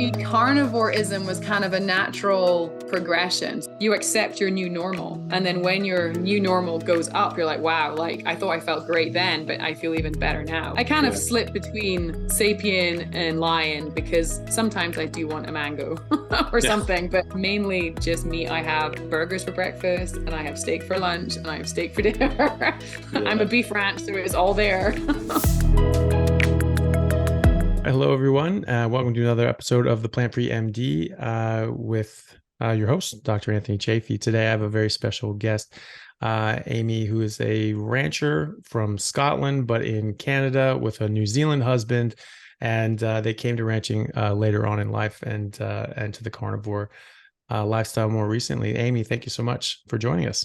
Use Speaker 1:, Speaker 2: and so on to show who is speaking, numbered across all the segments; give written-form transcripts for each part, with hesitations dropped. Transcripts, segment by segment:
Speaker 1: me, carnivoreism was kind of a natural progression. You accept your new normal. And then when your new normal goes up, you're like, wow, like I thought I felt great then, but I feel even better now. I kind of slip between sapien and lion because sometimes I do want a mango or something, but mainly just meat. I have burgers for breakfast and I have steak for lunch and I have steak for dinner. I'm a beef ranch, so it's all there.
Speaker 2: Hello, everyone. Welcome to another episode of the Plant-Free MD with your host, Dr. Anthony Chaffee. Today, I have a very special guest, Amy, who is a rancher from Scotland, but in Canada with a New Zealand husband. And they came to ranching later on in life and to the carnivore lifestyle more recently. Amy, thank you so much for joining us.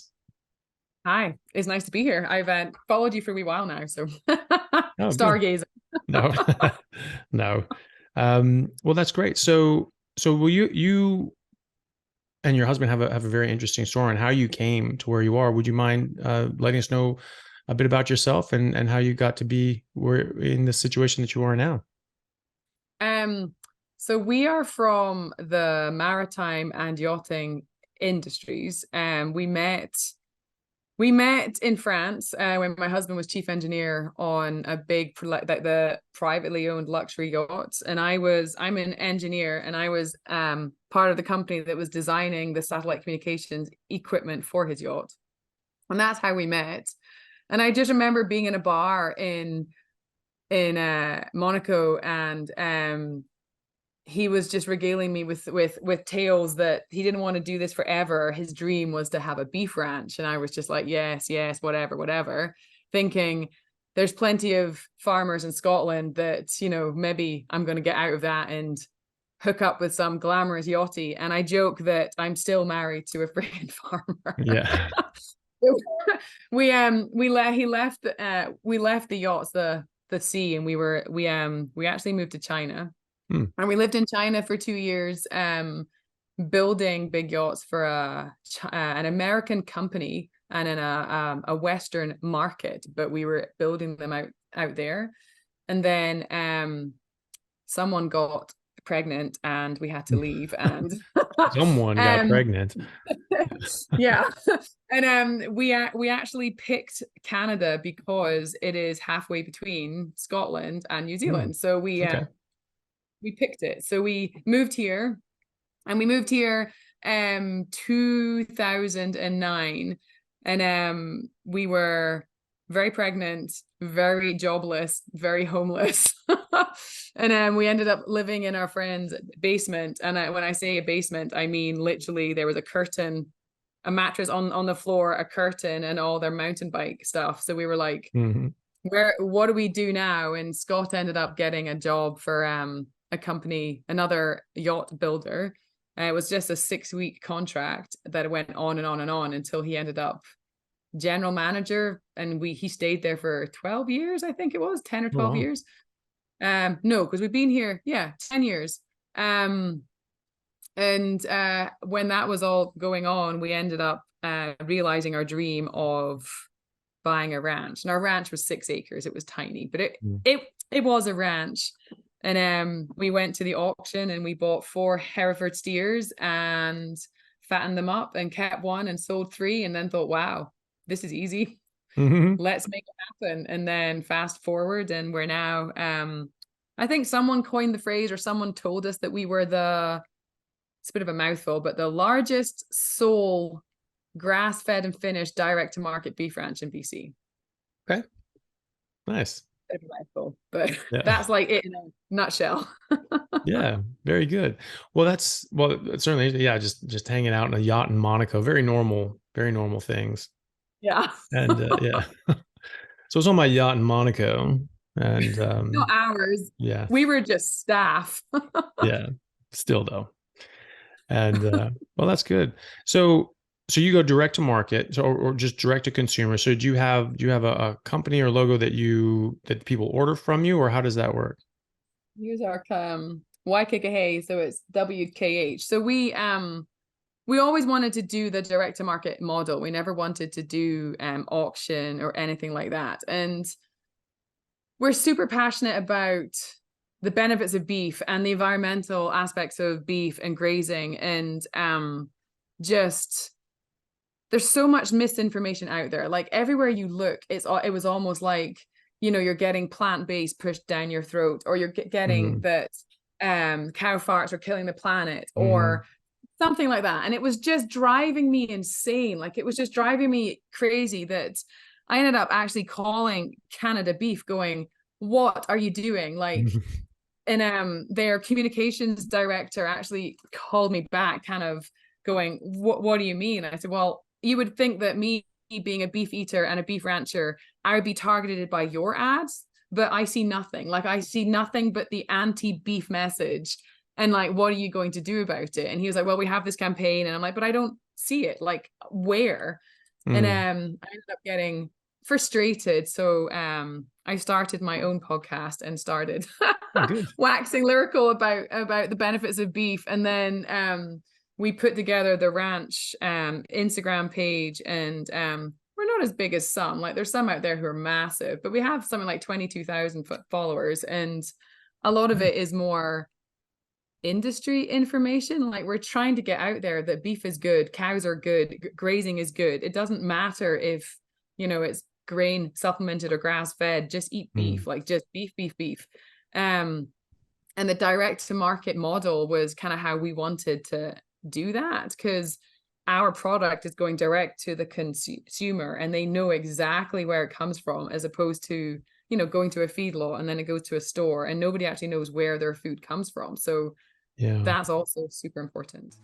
Speaker 1: Hi, it's nice to be here. I've followed you for a wee while now, so stargazing.
Speaker 2: No, no. Well, that's great. So will you and your husband have a very interesting story on how you came to where you are. Would you mind letting us know a bit about yourself and how you got to be in the situation that you are now?
Speaker 1: So we are from the maritime and yachting industries. We met in France when my husband was chief engineer on a big, like the privately owned luxury yacht. And I'm an engineer and I was part of the company that was designing the satellite communications equipment for his yacht. And that's how we met. And I just remember being in a bar in Monaco, and he was just regaling me with tales that he didn't want to do this forever. His dream was to have a beef ranch. And I was just like, yes, whatever, thinking there's plenty of farmers in Scotland that, maybe I'm going to get out of that and hook up with some glamorous yachty. And I joke that I'm still married to a freaking farmer.
Speaker 2: Yeah.
Speaker 1: we left the yachts, the sea, and we actually moved to China. And we lived in China for 2 years, building big yachts for an American company and in a Western market, but we were building them out there. And then someone got pregnant and we had to leave. And
Speaker 2: someone got pregnant.
Speaker 1: Yeah. And we actually picked Canada because it is halfway between Scotland and New Zealand. So we picked it. So we moved here, and we moved here 2009, and we were very pregnant, very jobless, very homeless. And we ended up living in our friend's basement. And when I say a basement, I mean literally there was a curtain, a mattress on the floor, a curtain, and all their mountain bike stuff. So we were like, what do we do now? And Scott ended up getting a job for a company, another yacht builder. It was just a 6-week contract that went on and on and on until he ended up general manager. And he stayed there for 12 years, I think it was 10 or 12 years. No, because we've been here, 10 years. And when that was all going on, we ended up realizing our dream of buying a ranch. And our ranch was 6 acres. It was tiny, but it was a ranch. And we went to the auction and we bought 4 Hereford steers and fattened them up and kept 1 and sold 3, and then thought, wow, this is easy. Let's make it happen. And then fast forward, and we're now, I think someone coined the phrase, or someone told us that we were it's a bit of a mouthful, but the largest sole grass-fed and finished direct-to-market beef ranch in BC.
Speaker 2: Okay. Nice.
Speaker 1: But that's like it in a nutshell.
Speaker 2: Yeah, very good. Well, certainly, just hanging out in a yacht in Monaco, very normal things.
Speaker 1: Yeah.
Speaker 2: And so I was on my yacht in Monaco, and
Speaker 1: no hours.
Speaker 2: Yeah,
Speaker 1: we were just staff.
Speaker 2: Yeah, still though. And well, that's good. So you go direct to market, or just direct to consumer. So do you have a company or logo that people order from you, or how does that work?
Speaker 1: Use our Waikikahei, so it's WKH. So we always wanted to do the direct to market model. We never wanted to do auction or anything like that. And we're super passionate about the benefits of beef and the environmental aspects of beef and grazing, and just there's so much misinformation out there. Like everywhere you look, it was almost like, you know, you're getting plant-based pushed down your throat, or you're getting that cow farts are killing the planet, or something like that. And it was just driving me insane. Like it was just driving me crazy that I ended up actually calling Canada Beef going, what are you doing? Like, and their communications director actually called me back kind of going, what do you mean? And I said, well, you would think that me being a beef eater and a beef rancher, I would be targeted by your ads, but I see nothing. Like I see nothing but the anti-beef message. And like, what are you going to do about it? And he was like, well, we have this campaign. And I'm like, but I don't see it. Like where? And I ended up getting frustrated. So I started my own podcast and started waxing lyrical about the benefits of beef. And then we put together the ranch Instagram page, and we're not as big as some. Like there's some out there who are massive, but we have something like 22,000 followers, and a lot of it is more industry information. Like we're trying to get out there that beef is good, cows are good, grazing is good. It doesn't matter if, you know, it's grain supplemented or grass fed, just eat beef, like just beef. And the direct to market model was kind of how we wanted to do that, because our product is going direct to the consumer and they know exactly where it comes from, as opposed to, you know, going to a feedlot and then it goes to a store and nobody actually knows where their food comes from. So that's also super important.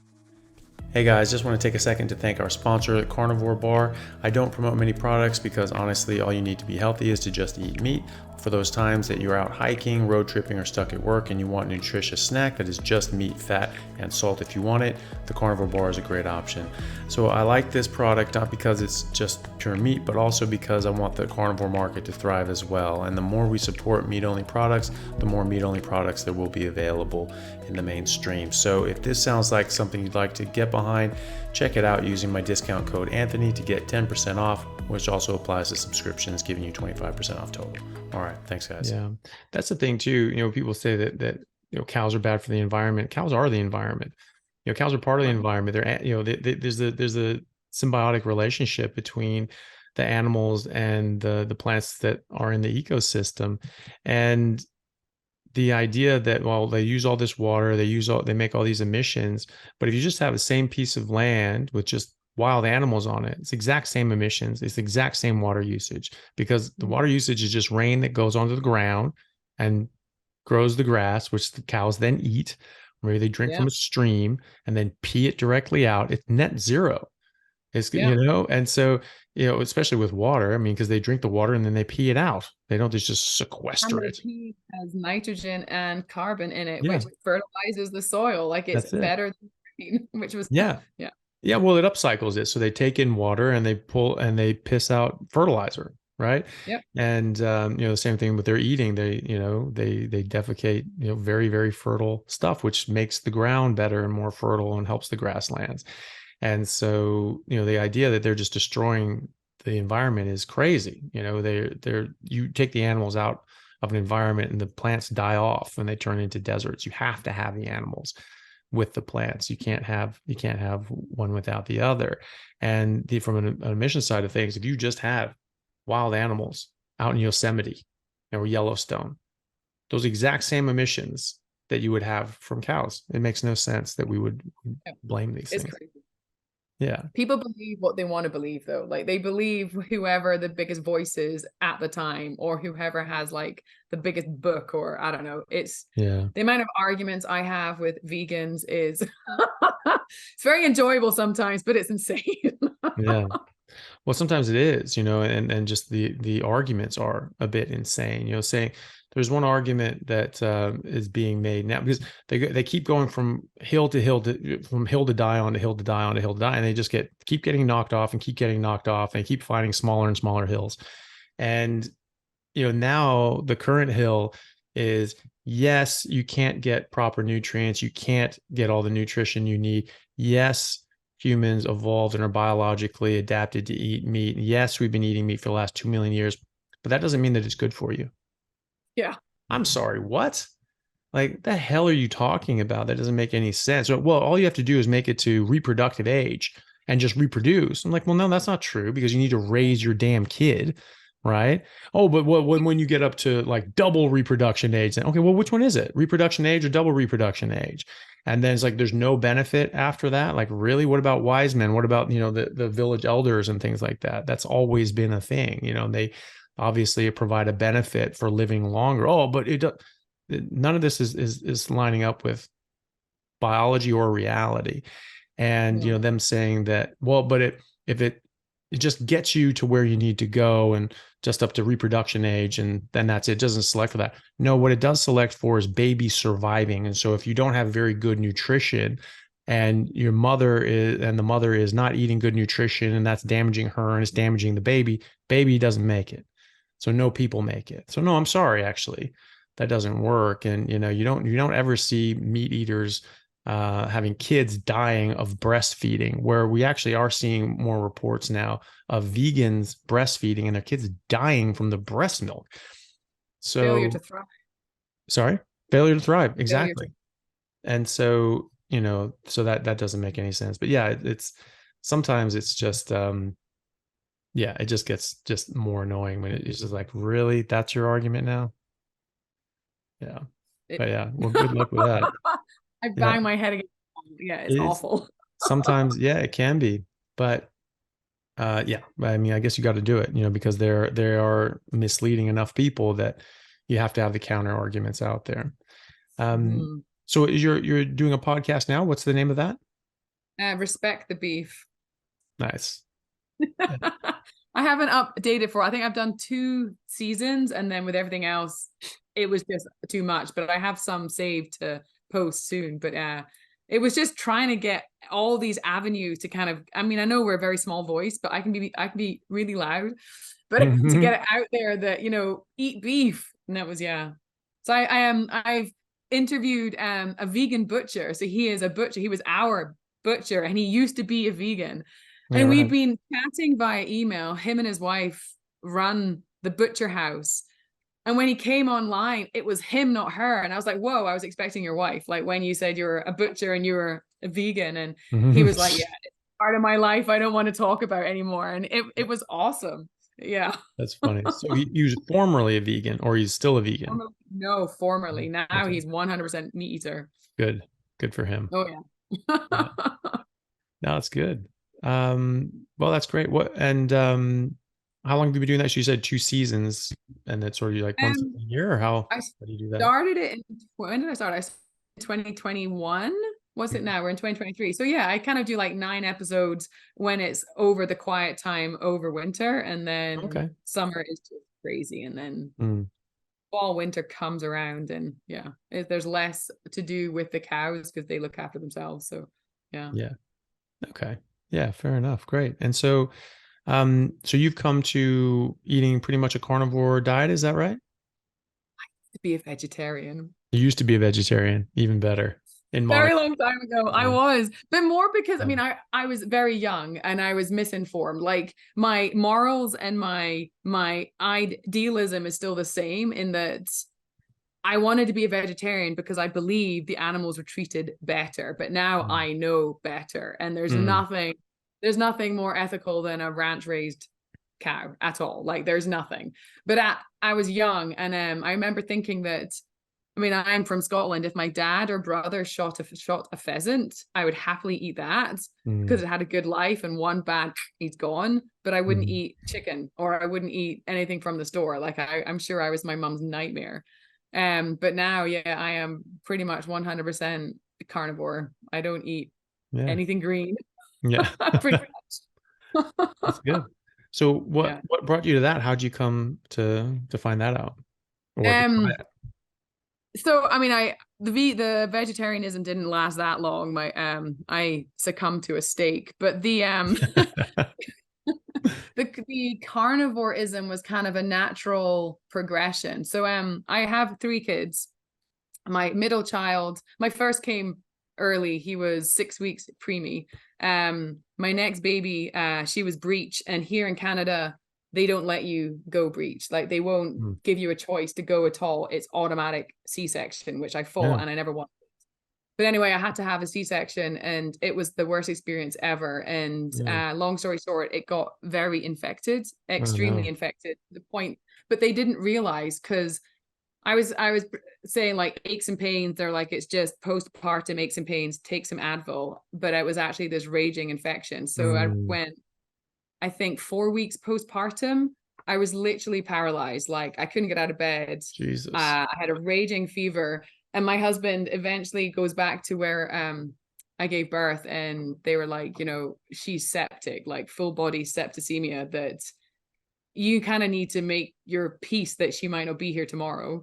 Speaker 2: Hey guys, just want to take a second to thank our sponsor, Carnivore Bar. I don't promote many products because honestly, all you need to be healthy is to just eat meat. For those times that you're out hiking, road tripping, or stuck at work and you want a nutritious snack that is just meat, fat, and salt if you want it, the Carnivore Bar is a great option. So I like this product not because it's just pure meat, but also because I want the carnivore market to thrive as well. And the more we support meat-only products, the more meat-only products that will be available in the mainstream. So if this sounds like something you'd like to get behind, check it out using my discount code Anthony to get 10% off, which also applies to subscriptions, giving you 25% off total. All right, thanks guys. Yeah, that's the thing too. You know, people say that you know, cows are bad for the environment. Cows are the environment. You know, cows are part of the environment. They're, you know, there's a symbiotic relationship between the animals and the plants that are in the ecosystem. And the idea that, well, they use all this water, they make all these emissions, but if you just have the same piece of land with just wild animals on it, it's the exact same emissions, it's the exact same water usage, because the water usage is just rain that goes onto the ground and grows the grass, which the cows then eat. Maybe they drink from a stream and then pee it directly out. It's net zero. It's, you know, and so, you know, especially with water, I mean, because they drink the water and then they pee it out. They don't just sequester it.
Speaker 1: Pee has nitrogen and carbon in it, which fertilizes the soil. Like it's better than green, which was
Speaker 2: yeah. Well, it upcycles it. So they take in water and they pull and they piss out fertilizer, right? And you know, the same thing with their eating. They, you know, they defecate, you know, very, very fertile stuff, which makes the ground better and more fertile and helps the grasslands. And so, you know, the idea that they're just destroying the environment is crazy. You know, you take the animals out of an environment and the plants die off and they turn into deserts. You have to have the animals with the plants. You can't have one without the other. And from an emission side of things, if you just have wild animals out in Yosemite or Yellowstone, those exact same emissions that you would have from cows, it makes no sense that we would blame these things. Crazy. Yeah.
Speaker 1: People believe what they want to believe though. Like they believe whoever the biggest voice is at the time, or whoever has like the biggest book, or I don't know. It's the amount of arguments I have with vegans is it's very enjoyable sometimes, but it's insane.
Speaker 2: Well, sometimes it is, you know, and just the arguments are a bit insane, you know, saying there's one argument that is being made now because they keep going from hill to hill from hill to die on to hill to die on to hill to die. And they just keep getting knocked off and keep getting knocked off and keep finding smaller and smaller hills. And, you know, now the current hill is, yes, you can't get proper nutrients. You can't get all the nutrition you need. Yes, humans evolved and are biologically adapted to eat meat. Yes, we've been eating meat for the last 2 million years, but that doesn't mean that it's good for you.
Speaker 1: Yeah.
Speaker 2: I'm sorry, what? Like, the hell are you talking about? That doesn't make any sense. Well, all you have to do is make it to reproductive age and just reproduce. I'm like, well, no, that's not true, because you need to raise your damn kid, right? Oh, but when you get up to like double reproduction age, then okay, well, which one is it? Reproduction age or double reproduction age? And then it's like there's no benefit after that. Like, really? What about wise men? What about, the village elders and things like that? That's always been a thing. They obviously provide a benefit for living longer. Oh, but none of this is lining up with biology or reality. And them saying that, well, but if it just gets you to where you need to go and just up to reproduction age, and then that's it, doesn't select for that. No, what it does select for is baby surviving. And so if you don't have very good nutrition, and the mother is not eating good nutrition, and that's damaging her and it's damaging the baby doesn't make it. So no people make it. So no, I'm sorry, actually, that doesn't work. And you don't ever see meat eaters having kids dying of breastfeeding, where we actually are seeing more reports now of vegans breastfeeding and their kids dying from the breast milk. So
Speaker 1: failure to thrive.
Speaker 2: Sorry, failure to thrive. Exactly. And so, so that doesn't make any sense. But yeah, it's sometimes it's just, it just gets just more annoying when it's just like, really, that's your argument now? Yeah. But yeah, well, good luck with that.
Speaker 1: I bang my head against. Yeah, it's awful.
Speaker 2: Sometimes, yeah, it can be. But yeah, I mean, I guess you got to do it, because they are misleading enough people that you have to have the counter arguments out there. So you're doing a podcast now. What's the name of that?
Speaker 1: Respect the beef.
Speaker 2: Nice.
Speaker 1: I haven't updated I think I've done 2 seasons, and then with everything else, it was just too much. But I have some saved to post soon. But it was just trying to get all these avenues to kind of, I mean, I know we're a very small voice, but I can be really loud, but to get it out there that, eat beef. And that was, So I've interviewed a vegan butcher. So he is a butcher. He was our butcher, and he used to be a vegan. And we'd been chatting via email. Him and his wife run the butcher house. And when he came online, it was him, not her. And I was like, whoa, I was expecting your wife. Like when you said you're a butcher and you were a vegan. And he was like, yeah, it's part of my life I don't want to talk about anymore. And it was awesome. Yeah.
Speaker 2: That's funny. So he was formerly a vegan, or he's still a vegan?
Speaker 1: No, formerly. Now he's 100% meat eater.
Speaker 2: Good for him.
Speaker 1: Oh, yeah.
Speaker 2: No, that's good. Well, that's great. How long have you been doing that? So you said 2 seasons, and that's sort of like once a year, or how do you do that?
Speaker 1: Started it when did I start? I started in 2021. What's it now? We're in 2023. So yeah, I kind of do like 9 episodes when it's over the quiet time over winter, and then summer is just crazy, and then fall, winter comes around, and there's less to do with the cows because they look after themselves. So yeah.
Speaker 2: Okay. Yeah, fair enough. Great. And so so you've come to eating pretty much a carnivore diet, is that right?
Speaker 1: I used to be a vegetarian.
Speaker 2: You used to be a vegetarian, even better.
Speaker 1: Very long time ago, I was, but more because I mean, I was very young and I was misinformed. Like my morals and my idealism is still the same, in that I wanted to be a vegetarian because I believe the animals were treated better. But now I know better, and there's nothing more ethical than a ranch raised cow at all. Like there's nothing. But I was young, and I remember thinking that, I mean, I'm from Scotland. If my dad or brother shot a pheasant, I would happily eat that because it had a good life, and one bad, he's gone. But I wouldn't eat chicken, or I wouldn't eat anything from the store. Like I'm sure I was my mom's nightmare. But now, I am pretty much 100% carnivore. I don't eat anything green.
Speaker 2: Yeah.
Speaker 1: Pretty much.
Speaker 2: That's good. So what brought you to that? How'd you come to find that out? Or
Speaker 1: so I mean, the vegetarianism didn't last that long. I succumbed to a steak, but the the carnivoreism was kind of a natural progression. So I have 3 kids. My middle child, my first came early. He was 6 weeks preemie. My next baby, she was breech, and here in Canada, they don't let you go breech. Like they won't give you a choice to go at all. It's automatic C-section, which I fought and I never wanted. But anyway, I had to have a C-section and it was the worst experience ever. And long story short, it got very infected, extremely infected to the point, but they didn't realize, because I was saying like aches and pains. They're like, it's just postpartum aches and pains, take some Advil. But it was actually this raging infection. So I went, I think 4 weeks postpartum, I was literally paralyzed. Like I couldn't get out of bed.
Speaker 2: Jesus.
Speaker 1: I had a raging fever. And my husband eventually goes back to where I gave birth, and they were like, you know, she's septic, like full body septicemia, that you kind of need to make your peace that she might not be here tomorrow.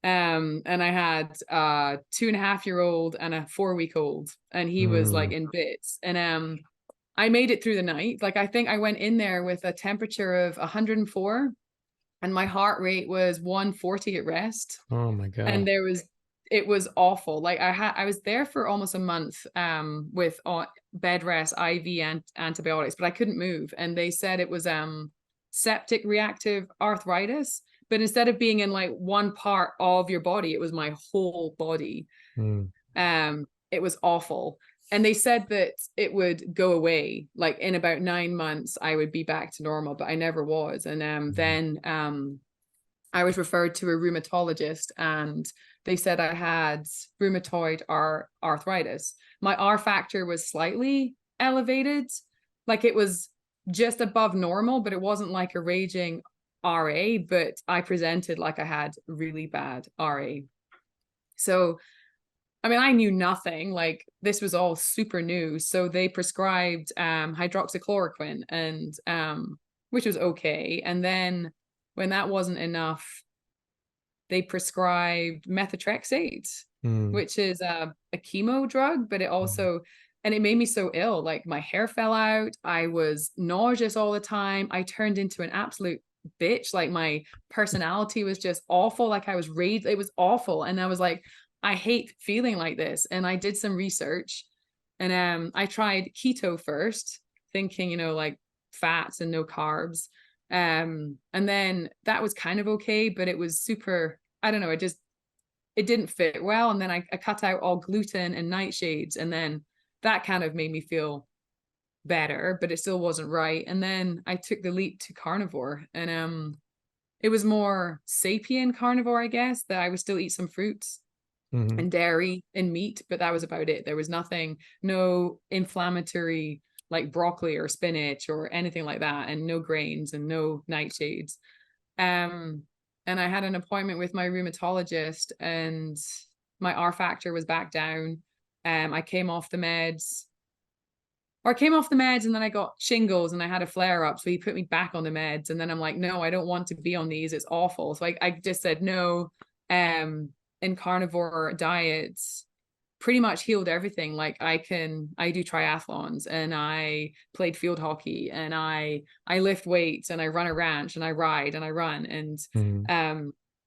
Speaker 1: And I had a 2.5-year-old and a 4-week-old, and he was like in bits. And I made it through the night. Like I think I went in there with a temperature of 104 and my heart rate was 140 at rest.
Speaker 2: Oh my God.
Speaker 1: And it was awful. Like I was there for almost a month with bed rest, IV and antibiotics, but I couldn't move. And they said it was septic reactive arthritis, but instead of being in like one part of your body, it was my whole body. It was awful. And they said that it would go away, like in about 9 months I would be back to normal, but I never was. And then I was referred to a rheumatologist, and they said I had rheumatoid arthritis. My R factor was slightly elevated, like it was just above normal, but it wasn't like a raging RA, but I presented like I had really bad RA. So, I mean, I knew nothing, like this was all super new. So they prescribed hydroxychloroquine, and which was okay. And then when that wasn't enough, they prescribed methotrexate, which is a chemo drug, but it also, and it made me so ill. Like my hair fell out. I was nauseous all the time. I turned into an absolute bitch. Like my personality was just awful. Like I was raged. It was awful. And I was like, I hate feeling like this. And I did some research, and I tried keto first, thinking, you know, like fats and no carbs. And then that was kind of okay, but it was super, I don't know, it didn't fit well. And then I cut out all gluten and nightshades, and then that kind of made me feel better, but it still wasn't right. And then I took the leap to carnivore, and it was more sapient carnivore, I guess, that I would still eat some fruits and dairy and meat, but that was about it. There was nothing, no inflammatory like broccoli or spinach or anything like that, and no grains and no nightshades. And I had an appointment with my rheumatologist, and my R factor was back down. I came off the meds, and then I got shingles and I had a flare up. So he put me back on the meds, and then I'm like, no, I don't want to be on these. It's awful. So I just said no. In carnivore diets, pretty much healed everything. Like I do triathlons, and I played field hockey, and I lift weights, and I run a ranch, and I ride and I run, and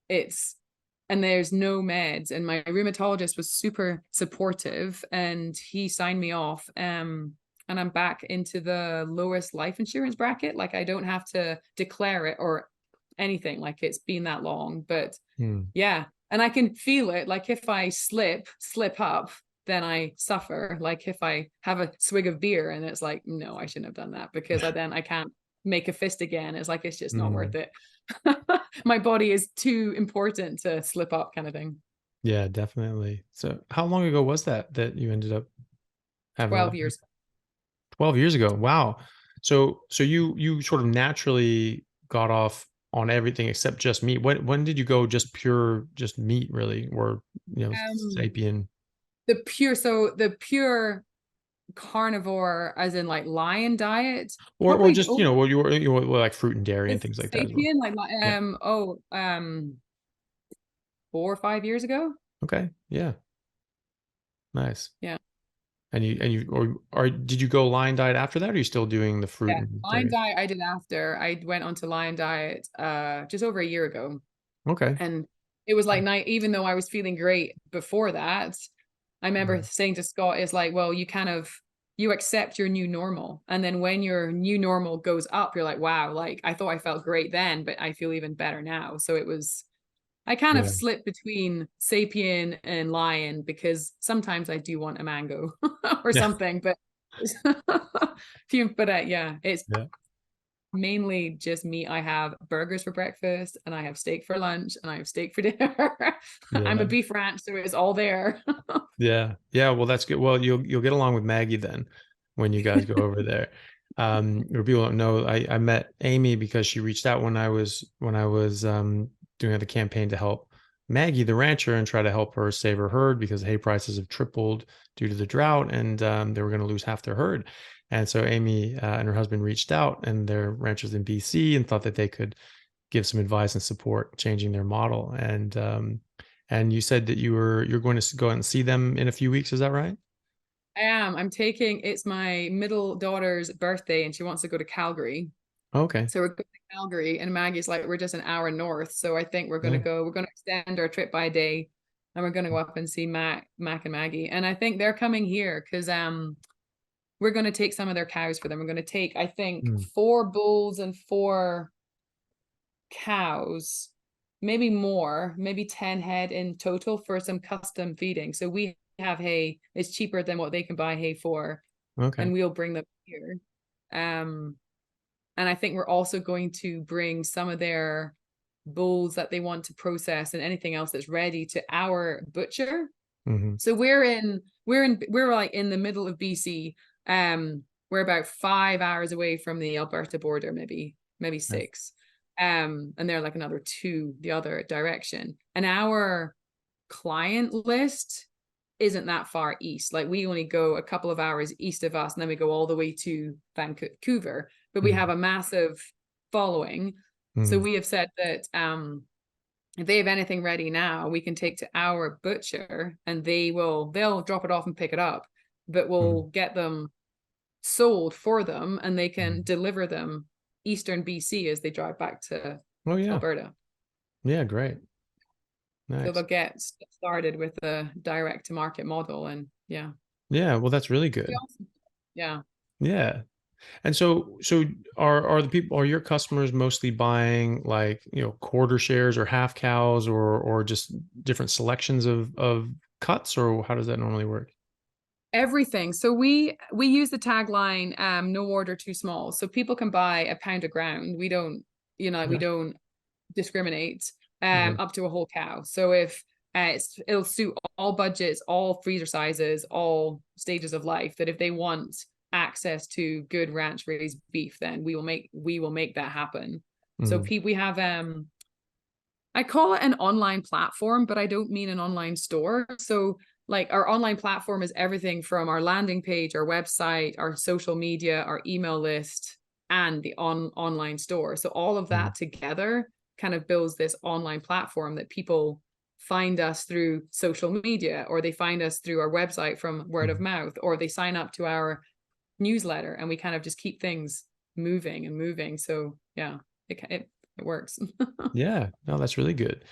Speaker 1: and there's no meds. And my rheumatologist was super supportive, and he signed me off, and I'm back into the lowest life insurance bracket. Like I don't have to declare it or anything, like it's been that long. But yeah, and I can feel it. Like if I slip up, then I suffer. Like if I have a swig of beer and it's like, no, I shouldn't have done that, because I can't make a fist again. It's like, it's just not worth it. My body is too important to slip up, kind of thing.
Speaker 2: Yeah, definitely. So how long ago was that you ended up having
Speaker 1: 12 years.
Speaker 2: 12 years ago. Wow. So you sort of naturally got off on everything except just meat. When did you go just meat, really, or sapient?
Speaker 1: The pure carnivore, as in like lion diet,
Speaker 2: or just you were like fruit and dairy and things like that as well.
Speaker 1: Sapien, like 4 or 5 years ago.
Speaker 2: Okay. Yeah. Nice.
Speaker 1: Yeah.
Speaker 2: Or did you go lion diet after that, or are you still doing the fruit?
Speaker 1: Yeah,
Speaker 2: and
Speaker 1: lion
Speaker 2: dairy?
Speaker 1: diet I did after. I went on to lion diet just over a year ago.
Speaker 2: Okay.
Speaker 1: And it was like even though I was feeling great before that, I remember saying to Scott, it's like, well, you kind of you accept your new normal. And then when your new normal goes up, you're like, wow, like I thought I felt great then, but I feel even better now. So I kind of
Speaker 2: Yeah.
Speaker 1: slip between sapien and lion because sometimes I do want a mango or
Speaker 2: Yeah.
Speaker 1: something, but yeah, it's
Speaker 2: Yeah.
Speaker 1: mainly just meat. I have burgers for breakfast and I have steak for lunch and I have steak for dinner. I'm a
Speaker 2: Yeah.
Speaker 1: beef ranch, so it's all there.
Speaker 2: Yeah. Yeah. Well, that's good. Well, you'll get along with Maggie then when you guys go over there. Or people don't know, I met Amy because she reached out when I was doing the campaign to help Maggie, the rancher, and try to help her save her herd because hay prices have tripled due to the drought, and they were going to lose half their herd. And so Amy and her husband reached out, and they're ranchers in BC, and thought that they could give some advice and support changing their model. And you said that you're going to go out and see them in a few weeks. Is that right?
Speaker 1: I am. It's my middle daughter's birthday and she wants to go to Calgary.
Speaker 2: Okay.
Speaker 1: So we're going to Calgary and Maggie's like, we're just an hour north. So I think
Speaker 2: Yeah.
Speaker 1: we're going to extend our trip by a day and we're going to go up and see Mac and Maggie. And I think they're coming here because we're going to take some of their cows for them. We're going to take, I think,
Speaker 2: Mm.
Speaker 1: 4 bulls and 4 cows, maybe more, maybe 10 head in total for some custom feeding. So we have hay, it's cheaper than what they can buy hay for,
Speaker 2: Okay.
Speaker 1: and we'll bring them here. And I think we're also going to bring some of their bulls that they want to process and anything else that's ready to our butcher.
Speaker 2: Hmm.
Speaker 1: So we're like in the middle of BC. We're about 5 hours away from the Alberta border, maybe
Speaker 2: Yeah.
Speaker 1: 6. And they're like another 2 the other direction. And our client list isn't that far east. Like we only go a couple of hours east of us, and then we go all the way to Vancouver. But we have a massive following. So
Speaker 2: Mm-hmm.
Speaker 1: we have said that if they have anything ready now, we can take to our butcher and they'll drop it off and pick it up, but we'll
Speaker 2: Hmm.
Speaker 1: get them sold for them and they can
Speaker 2: Hmm.
Speaker 1: deliver them eastern BC as they drive back to
Speaker 2: Oh yeah.
Speaker 1: Alberta.
Speaker 2: Yeah. Great.
Speaker 1: So
Speaker 2: Nice.
Speaker 1: they'll get started with the direct to market model and yeah.
Speaker 2: Yeah. Well, that's really good.
Speaker 1: Yeah.
Speaker 2: Yeah. And so are the people, are your customers mostly buying like, quarter shares or half cows or just different selections of cuts, or how does that normally work?
Speaker 1: Everything. So we use the tagline no order too small. So people can buy a pound of ground. We don't, we
Speaker 2: Yeah.
Speaker 1: don't discriminate
Speaker 2: Okay.
Speaker 1: up to a whole cow. So if it'll suit all budgets, all freezer sizes, all stages of life, that if they want access to good ranch raised beef, then we will make that happen. So
Speaker 2: Hmm.
Speaker 1: we have I call it an online platform, but I don't mean an online store. So like our online platform is everything from our landing page, our website, our social media, our email list, and the online store. So all of
Speaker 2: Hmm.
Speaker 1: that together kind of builds this online platform that people find us through social media, or they find us through our website from word of
Speaker 2: Hmm.
Speaker 1: mouth, or they sign up to our newsletter, and we kind of just keep things moving and moving. So yeah, it works.
Speaker 2: Yeah. No, that's really good.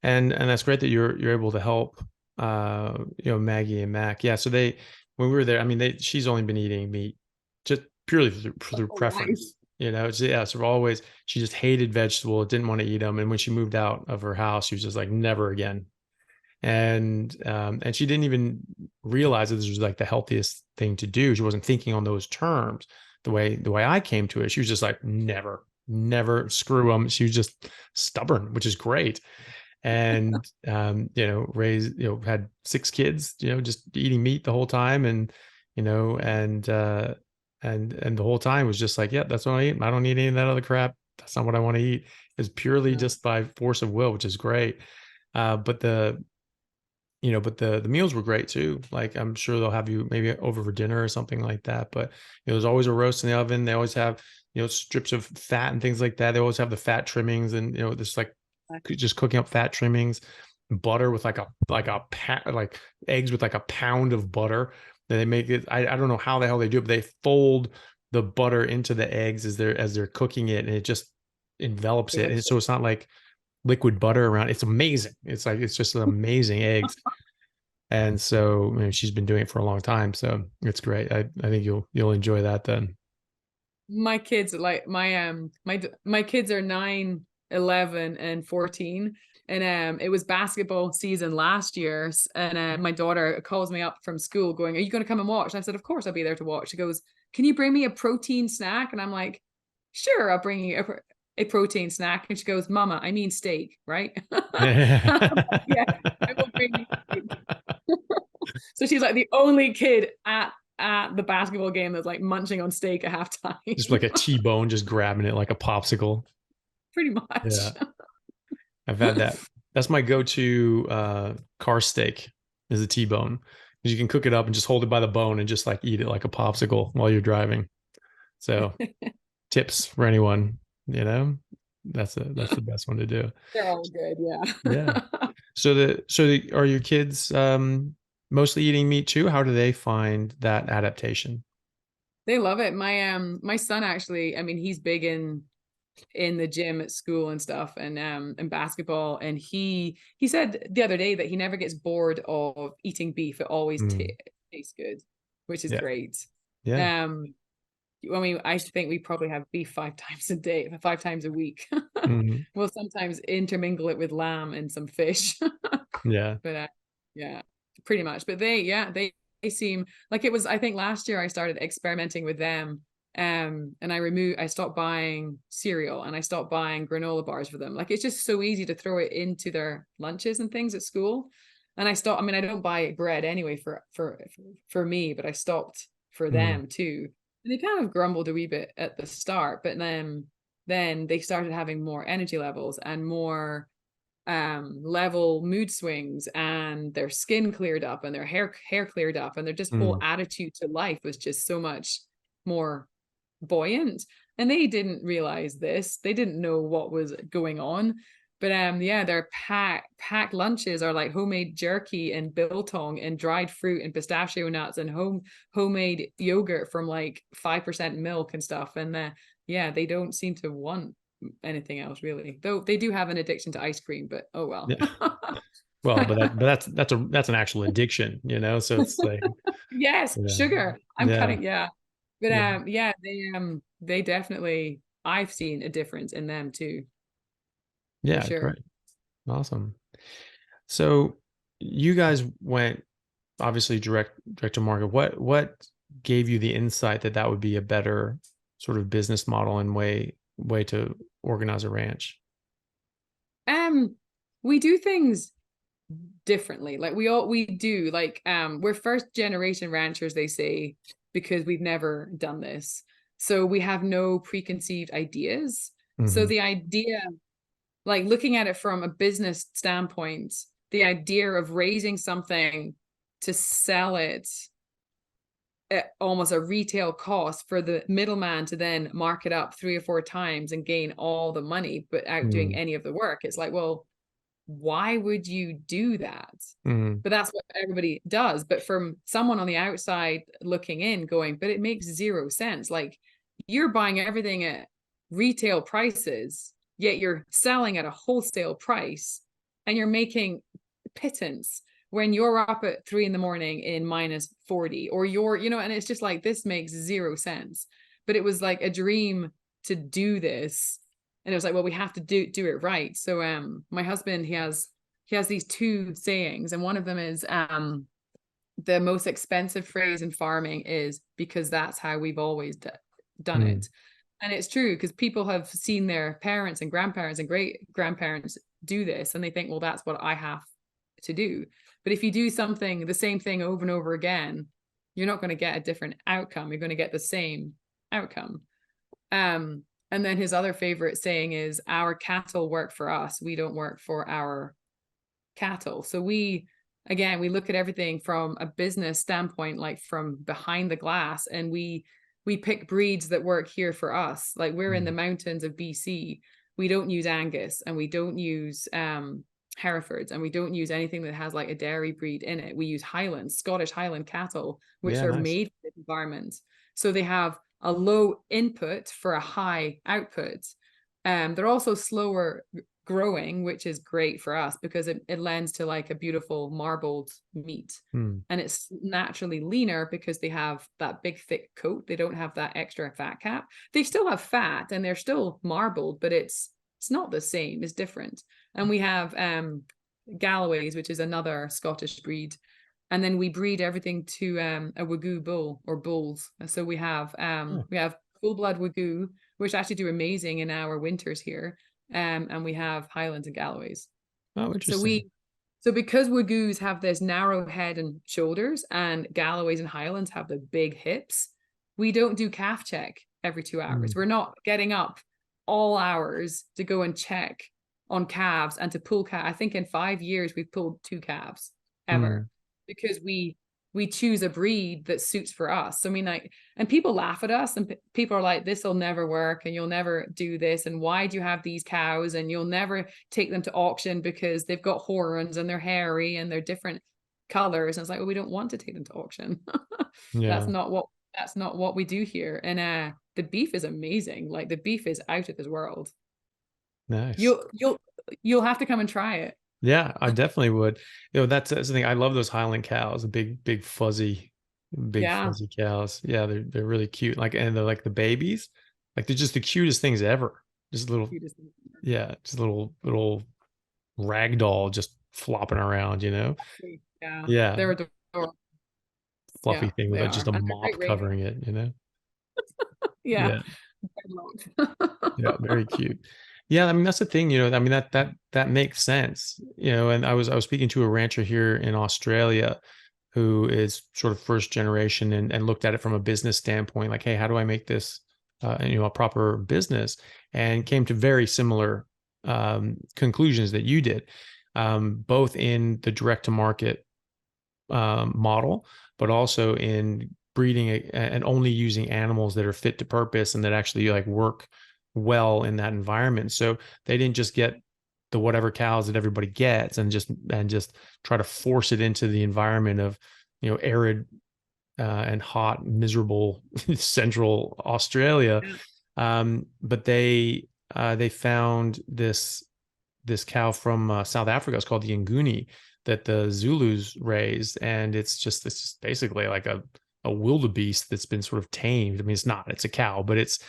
Speaker 2: And that's great that you're able to help Maggie and Mac. Yeah. So when we were there, I mean, she's only been eating meat just purely through
Speaker 1: Oh, nice.
Speaker 2: preference. Yeah, so always she just hated vegetables, didn't want to eat them. And when she moved out of her house, she was just like, never again. And she didn't even realize that this was like the healthiest thing to do. She wasn't thinking on those terms the way I came to it. She was just like, never screw them. She was just stubborn, which is great. And raised, had 6 kids, just eating meat the whole time. And you know and the whole time was just like, yeah, that's what I eat. I don't need any of that other crap. That's not what I want to eat. It's purely
Speaker 1: Yeah.
Speaker 2: just by force of will, which is great. But the meals were great too. Like, I'm sure they'll have you maybe over for dinner or something like that. But there's always a roast in the oven. They always have strips of fat and things like that. They always have the fat trimmings, and this like just cooking up fat trimmings, butter with like eggs with like a pound of butter. Then they make it. I don't know how the hell they do it, but they fold the butter into the eggs as they're cooking it, and it just envelops it. And so it's not like liquid butter around. It's amazing. It's just amazing eggs. And so, I mean, she's been doing it for a long time, so it's great. I think you'll enjoy that then.
Speaker 1: My kids like my kids are 9, 11, and 14. And it was basketball season last year. And my daughter calls me up from school going, "Are you going to come and watch?" And I said, "Of course I'll be there to watch." She goes, "Can you bring me a protein snack?" And I'm like, "Sure, I'll bring you a protein snack." And she goes, "Mama, I mean steak, right?" Yeah, I will bring you steak. So she's like the only kid at the basketball game that's like munching on steak at halftime.
Speaker 2: Just like a T-bone, just grabbing it like a popsicle.
Speaker 1: Pretty much.
Speaker 2: Yeah, I've had that. That's my go-to car steak is a T-bone. Because you can cook it up and just hold it by the bone and just like eat it like a popsicle while you're driving. So tips for anyone, that's the best one to do.
Speaker 1: They're all good, yeah.
Speaker 2: Yeah. Are your kids mostly eating meat too? How do they find that adaptation?
Speaker 1: They love it. My son actually, I mean, he's big in the gym at school and stuff, and basketball, and he said the other day that he never gets bored of eating beef. It always tastes good, which is
Speaker 2: Yeah.
Speaker 1: great.
Speaker 2: Yeah.
Speaker 1: I mean, I think we probably have beef 5 times a day, 5 times a week.
Speaker 2: Mhm.
Speaker 1: We'll sometimes intermingle it with lamb and some fish.
Speaker 2: Yeah.
Speaker 1: But yeah, pretty much. But they seem like it was, I think last year I started experimenting with them. And I stopped buying cereal and I stopped buying granola bars for them. Like it's just so easy to throw it into their lunches and things at school. And I mean, I don't buy bread anyway for me, but I stopped for them too. And they kind of grumbled a wee bit at the start, but then they started having more energy levels and more level mood swings, and their skin cleared up and their hair cleared up, and their just whole attitude to life was just so much more buoyant. And they didn't realize this, they didn't know what was going on. But yeah, their packed lunches are like homemade jerky and biltong and dried fruit and pistachio nuts and homemade yogurt from like 5% milk and stuff. And yeah, they don't seem to want anything else really, though they do have an addiction to ice cream, but oh well.
Speaker 2: Yeah. Well, but that's an actual addiction, so it's like
Speaker 1: Yes,
Speaker 2: yeah.
Speaker 1: sugar. I'm
Speaker 2: Yeah.
Speaker 1: cutting, yeah. But
Speaker 2: Yeah.
Speaker 1: yeah, they definitely, I've seen a difference in them too, for
Speaker 2: Yeah,
Speaker 1: sure.
Speaker 2: great. Awesome. So you guys went obviously direct to market. What gave you the insight that that would be a better sort of business model and way to organize a ranch?
Speaker 1: We do things differently. Like we do, like we're first generation ranchers, they say, because we've never done this. So we have no preconceived ideas. So the idea, like looking at it from a business standpoint, the idea of raising something to sell it at almost a retail cost for the middleman to then mark it up 3 or 4 times and gain all the money but out doing any of the work, it's like, well, why would you do that? But that's what everybody does. But from someone on the outside looking in going, but it makes zero sense. Like you're buying everything at retail prices, yet you're selling at a wholesale price and you're making pittance when you're up at 3 in the morning in -40, or you're, and it's just like, this makes zero sense. But it was like a dream to do this. And it was like, well, we have to do it right. So my husband, he has these 2 sayings, and one of them is the most expensive phrase in farming is because that's how we've always done it. And it's true, because people have seen their parents and grandparents and great grandparents do this, and they think, well, that's what I have to do. But if you do something, the same thing over and over again, you're not going to get a different outcome. You're going to get the same outcome. And then his other favorite saying is, our cattle work for us. We don't work for our cattle. So we look at everything from a business standpoint, like from behind the glass, and we pick breeds that work here for us. Like we're in the mountains of BC. We don't use Angus, and we don't use Herefords, and we don't use anything that has like a dairy breed in it. We use Scottish Highland cattle, which are made for this environment. So they have a low input for a high output. They're also slower growing, which is great for us because it lends to like a beautiful marbled meat. And it's naturally leaner because they have that big thick coat. They don't have that extra fat cap. They still have fat and they're still marbled, but it's not the same. It's different. And we have Galloways, which is another Scottish breed. And then we breed everything to a Wagyu bull or bulls. So we have full blood Wagyu, which actually do amazing in our winters here. And we have Highlands and Galloways.
Speaker 2: Oh, interesting.
Speaker 1: So because Wagyus have this narrow head and shoulders, and Galloways and Highlands have the big hips, we don't do calf check every 2 hours. We're not getting up all hours to go and check on calves and to pull calves. I think in 5 years we've pulled 2 calves ever because we choose a breed that suits for us. So I mean, like, and people laugh at us and people are like, this will never work and you'll never do this. And why do you have these cows? And you'll never take them to auction because they've got horns and they're hairy and they're different colors. And it's like, well, we don't want to take them to auction. That's not what we do here. And the beef is amazing. Like the beef is out of this world.
Speaker 2: Nice.
Speaker 1: You'll have to come and try it.
Speaker 2: Yeah, I definitely would. That's the thing. I love those Highland cows, the big fuzzy cows. Yeah, they're really cute. Like, and they're like the babies, like they're just the cutest things ever. Just little, just little rag doll just flopping around, Yeah.
Speaker 1: They're adorable.
Speaker 2: Fluffy thing with just a mop covering it,
Speaker 1: Yeah.
Speaker 2: Yeah, very cute. Yeah, I mean that's the thing, I mean that makes sense, and I was speaking to a rancher here in Australia who is sort of first generation and looked at it from a business standpoint, like, hey, how do I make this a proper business, and came to very similar conclusions that you did, both in the direct to market model, but also in breeding and only using animals that are fit to purpose and that actually like work well in that environment. So they didn't just get the whatever cows that everybody gets and just try to force it into the environment of arid and hot, miserable central Australia. But they found this cow from South Africa. It's called the Nguni, that the Zulus raised, and it's just basically like a wildebeest that's been sort of tamed. I mean, it's a cow, but it's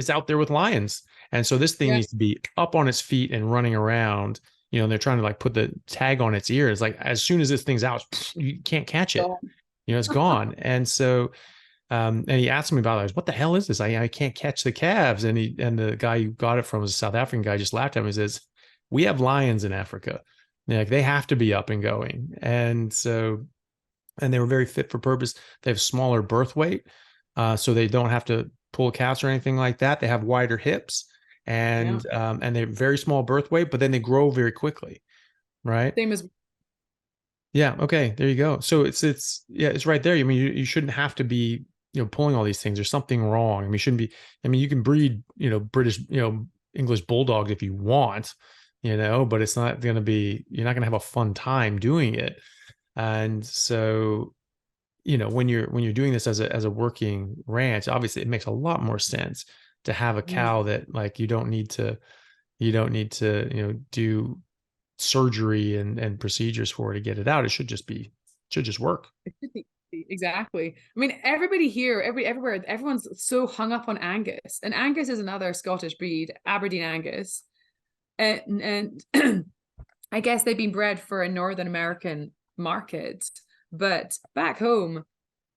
Speaker 2: out there with lions. And so this thing needs to be up on its feet and running around, and they're trying to like put the tag on its ears. Like as soon as this thing's out, you can't catch it, it's gone. And so, and he asked me about it. I was, what the hell is this? I can't catch the calves. And the guy who got it from was a South African guy, just laughed at him and says, we have lions in Africa. Like they have to be up and going. And so, and they were very fit for purpose. They have smaller birth weight, so they don't have to pull calves or anything like that. They have wider hips, and they're very small birth weight, but then they grow very quickly, right?
Speaker 1: Same as.
Speaker 2: Yeah. Okay. There you go. So it's right there. I mean, you shouldn't have to be pulling all these things. There's something wrong. I mean, you shouldn't be. I mean, you can breed British English bulldogs if you want, but it's not going to be. You're not going to have a fun time doing it. And so, when you're doing this as a working ranch, obviously it makes a lot more sense to have a cow that like you don't need to do surgery and procedures for to get it out. It should just work.
Speaker 1: It should be, exactly. I mean, everybody here, everywhere, everyone's so hung up on Angus, and Angus is another Scottish breed, Aberdeen Angus, and I guess they've been bred for a Northern American market, but back home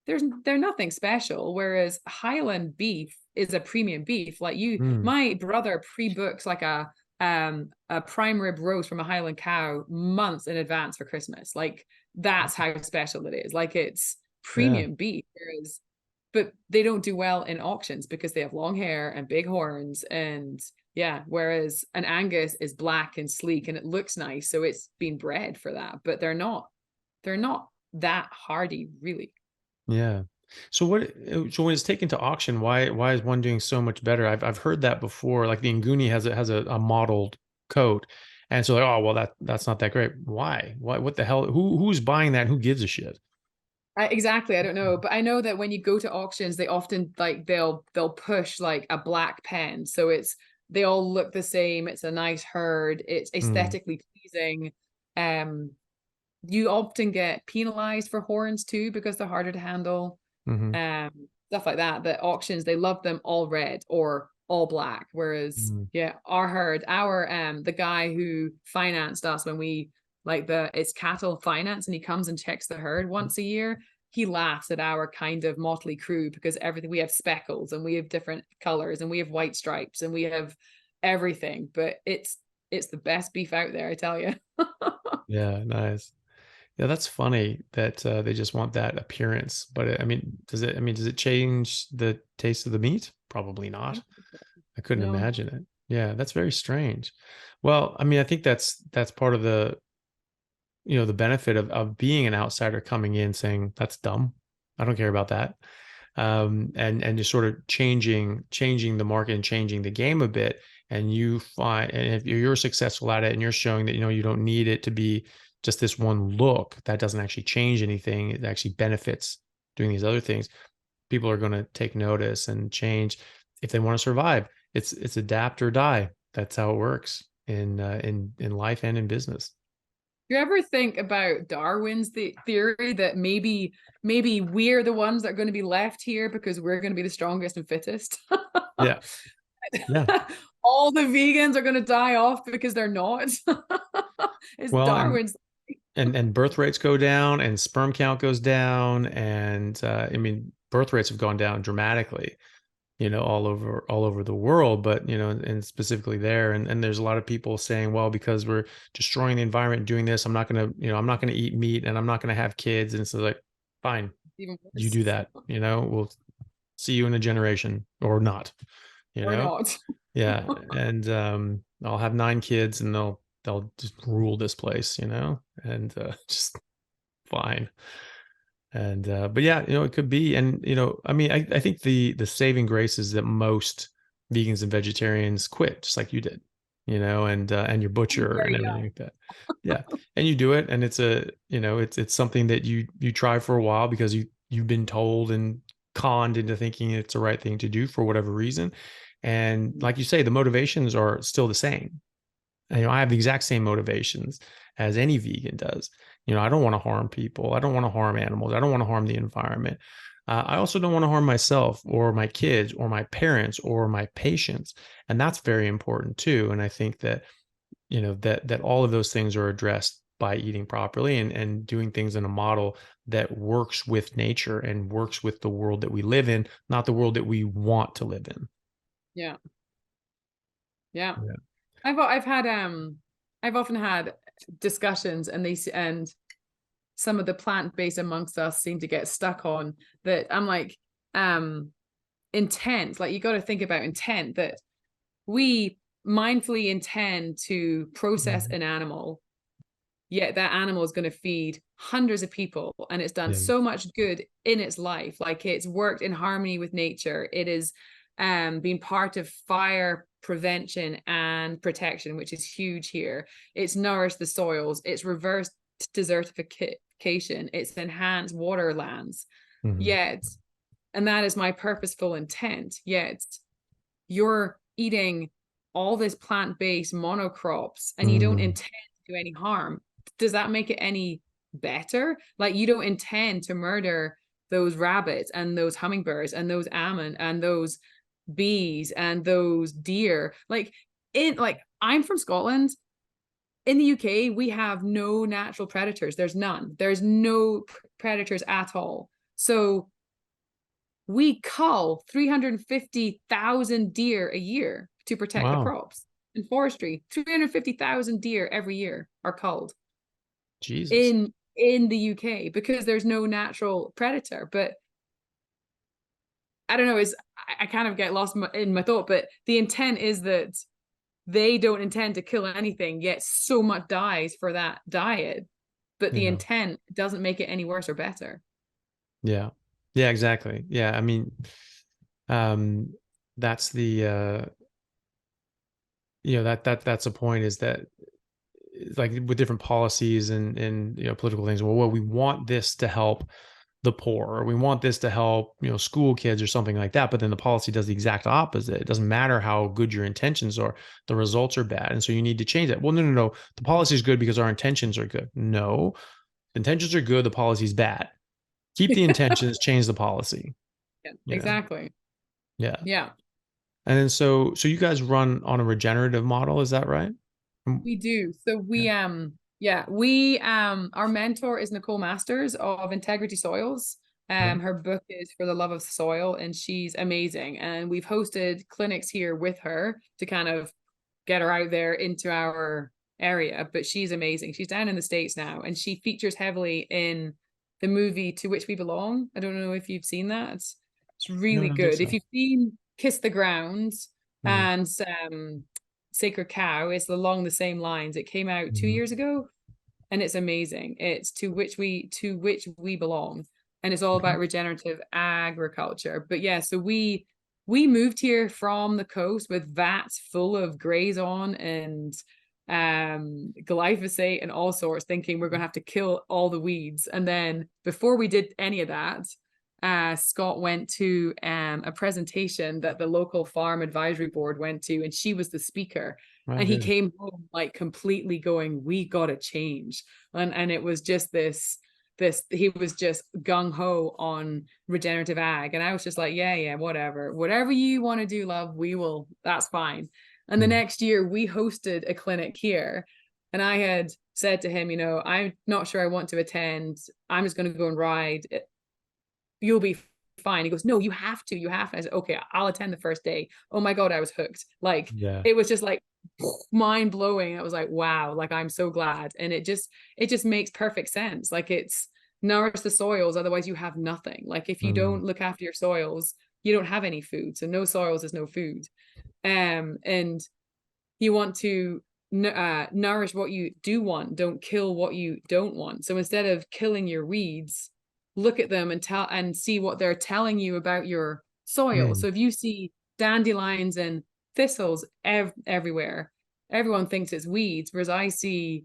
Speaker 1: they're nothing special, whereas Highland beef is a premium beef. Like my brother pre-books like a prime rib roast from a Highland cow months in advance for Christmas. Like that's how special it is. Like it's premium beef, but they don't do well in auctions because they have long hair and big horns, and whereas an Angus is black and sleek and it looks nice, so it's been bred for that, but they're not that hardy, really.
Speaker 2: Yeah. So when it's taken to auction, why is one doing so much better? I've heard that before. Like the Nguni has a modeled coat, and so like, oh well, that's not that great. Why? What the hell? Who's buying that? Who gives a shit?
Speaker 1: Exactly, I don't know, but I know that when you go to auctions, they often like they'll push like a black pen, so it's they all look the same. It's a nice herd. It's aesthetically pleasing. You often get penalized for horns too because they're harder to handle. Stuff like that. The auctions, they love them all red or all black. Whereas, yeah, our herd, the guy who financed us when we it's cattle finance, and he comes and checks the herd once a year. He laughs at our kind of motley crew because everything, we have speckles and we have different colors and we have white stripes and we have everything, but it's the best beef out there, I tell you.
Speaker 2: Yeah, nice. Yeah, that's funny that they just want that appearance. But I mean, does it change the taste of the meat? Probably not. I couldn't
Speaker 1: No.
Speaker 2: imagine it. Yeah, that's very strange. Well, I mean, I think that's part of the, the benefit of being an outsider coming in saying that's dumb. I don't care about that. And just sort of changing the market and changing the game a bit. And if you're successful at it and you're showing that, you don't need it to be just this one look that doesn't actually change anything, it actually benefits doing these other things, people are going to take notice and change if they want to survive. It's adapt or die. That's how it works in life and in business.
Speaker 1: You ever think about Darwin's theory that maybe we're the ones that are going to be left here because we're going to be the strongest and fittest?
Speaker 2: Yeah. Yeah.
Speaker 1: All the vegans are going to die off because they're not. It's
Speaker 2: Well,
Speaker 1: Darwin's.
Speaker 2: and birth rates go down and sperm count goes down, and I mean, birth rates have gone down dramatically, all over the world, but and specifically there, and there's a lot of people saying, well, because we're destroying the environment doing this, I'm not going to eat meat and I'm not going to have kids. And so like, fine, you do that, we'll see you in a generation or not,
Speaker 1: or not.
Speaker 2: Yeah. And I'll have 9 kids and they'll just rule this place, and just fine. And but yeah, it could be. And I mean, I think the saving grace is that most vegans and vegetarians quit just like you did, and your butcher and everything like that. Yeah. And you do it, and it's it's something that you try for a while because you've been told and conned into thinking it's the right thing to do for whatever reason. And like you say, the motivations are still the same. I have the exact same motivations as any vegan does. I don't want to harm people. I don't want to harm animals. I don't want to harm the environment. I also don't want to harm myself or my kids or my parents or my patients. And that's very important too. And I think that, that all of those things are addressed by eating properly and doing things in a model that works with nature and works with the world that we live in, not the world that we want to live in.
Speaker 1: Yeah. Yeah. I've often had discussions, and some of the plant-based amongst us seem to get stuck on that. I'm like, intent, like you got to think about intent, that we mindfully intend to process an animal, yet that animal is going to feed hundreds of people, and it's done so much good in its life. Like, it's worked in harmony with nature. It is been part of fire prevention and protection, which is huge here. It's nourished the soils. It's reversed desertification. It's enhanced waterlands. Yet, and that is my purposeful intent, yet you're eating all this plant-based monocrops and you don't intend to do any harm. Does that make it any better? Like, you don't intend to murder those rabbits and those hummingbirds and those almond and those bees and those deer. Like, I'm from Scotland. In the UK, we have no natural predators. There's none. There's no predators at all. So we cull 350,000 deer a year to protect the crops. In forestry, 350,000 deer every year are culled.
Speaker 2: Jesus.
Speaker 1: In the UK, because there's no natural predator. But I don't know, I kind of get lost in my thought, but the intent is that they don't intend to kill anything, yet so much dies for that diet. But the intent doesn't make it any worse or better.
Speaker 2: Yeah. Yeah, exactly. Yeah. I mean, that's the, that's the point, is that, like, with different policies and political things, well, we want this to help the poor, or we want this to help, school kids or something like that. But then the policy does the exact opposite. It doesn't matter how good your intentions are, the results are bad. And so you need to change that. Well, no, no, no. The policy is good because our intentions are good. No, the intentions are good. The policy is bad. Keep the intentions, change the policy.
Speaker 1: Yeah, exactly.
Speaker 2: Yeah.
Speaker 1: Yeah.
Speaker 2: And then so you guys run on a regenerative model, is that right?
Speaker 1: We do. So we our mentor is Nicole Masters of Integrity Soils.
Speaker 2: Right.
Speaker 1: Her book is For the Love of Soil, and she's amazing. And we've hosted clinics here with her to kind of get her out there into our area. But she's amazing. She's down in the States now, and she features heavily in the movie To Which We Belong. I don't know if you've seen that. It's
Speaker 2: No, I
Speaker 1: really
Speaker 2: don't think
Speaker 1: good. If
Speaker 2: so.
Speaker 1: you've seen Kiss the Ground
Speaker 2: Mm,
Speaker 1: and Sacred Cow, it's along the same lines. It came out 2 years ago, and it's amazing. It's to which we belong, and it's all
Speaker 2: okay.
Speaker 1: about regenerative agriculture. But yeah, so we moved here from the coast with vats full of grazon and glyphosate and all sorts, thinking we're gonna have to kill all the weeds. And then before we did any of that, Scott went to a presentation that the local farm advisory board went to, and she was the speaker.
Speaker 2: Right,
Speaker 1: And he
Speaker 2: yeah.
Speaker 1: came home like completely going, "We gotta change." And it was just this he was just gung-ho on regenerative ag. And I was just like, yeah, whatever you want to do, love, we will, that's fine. And the
Speaker 2: Mm,
Speaker 1: next year we hosted a clinic here, and I had said to him, I'm not sure I want to attend. I'm just going to go and ride. You'll be fine. He goes, "No, you have to. I said, "Okay, I'll attend the first day." Oh my God, I was hooked. Like,
Speaker 2: yeah.
Speaker 1: it was just like mind blowing. I was like, wow, like I'm so glad. And it just makes perfect sense. Like, it's nourish the soils, otherwise you have nothing. Like, if you
Speaker 2: Mm,
Speaker 1: don't look after your soils, you don't have any food. So no soils is no food. And you want to nourish what you do want, don't kill what you don't want. So instead of killing your weeds, look at them and see what they're telling you about your soil.
Speaker 2: mm,
Speaker 1: So if you see dandelions and thistles everywhere, everyone thinks it's weeds, whereas I see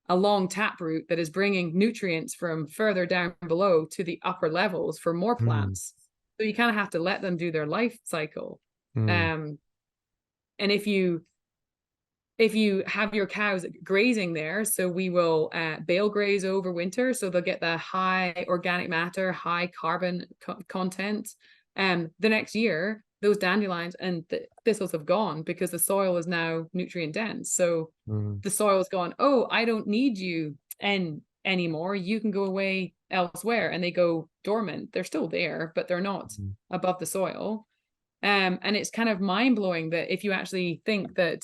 Speaker 1: a long taproot that is bringing nutrients from further down below to the upper levels for more
Speaker 2: mm,
Speaker 1: plants. So you kind of have to let them do their life cycle.
Speaker 2: mm,
Speaker 1: And if you have your cows grazing there, so we will bale graze over winter, so they'll get the high organic matter, high carbon content. The next year, those dandelions and thistles have gone because the soil is now nutrient dense. So
Speaker 2: mm,
Speaker 1: the soil is gone, "Oh, I don't need you anymore. You can go away elsewhere," and they go dormant. They're still there, but they're not
Speaker 2: mm,
Speaker 1: above the soil. And it's kind of mind blowing that if you actually think that,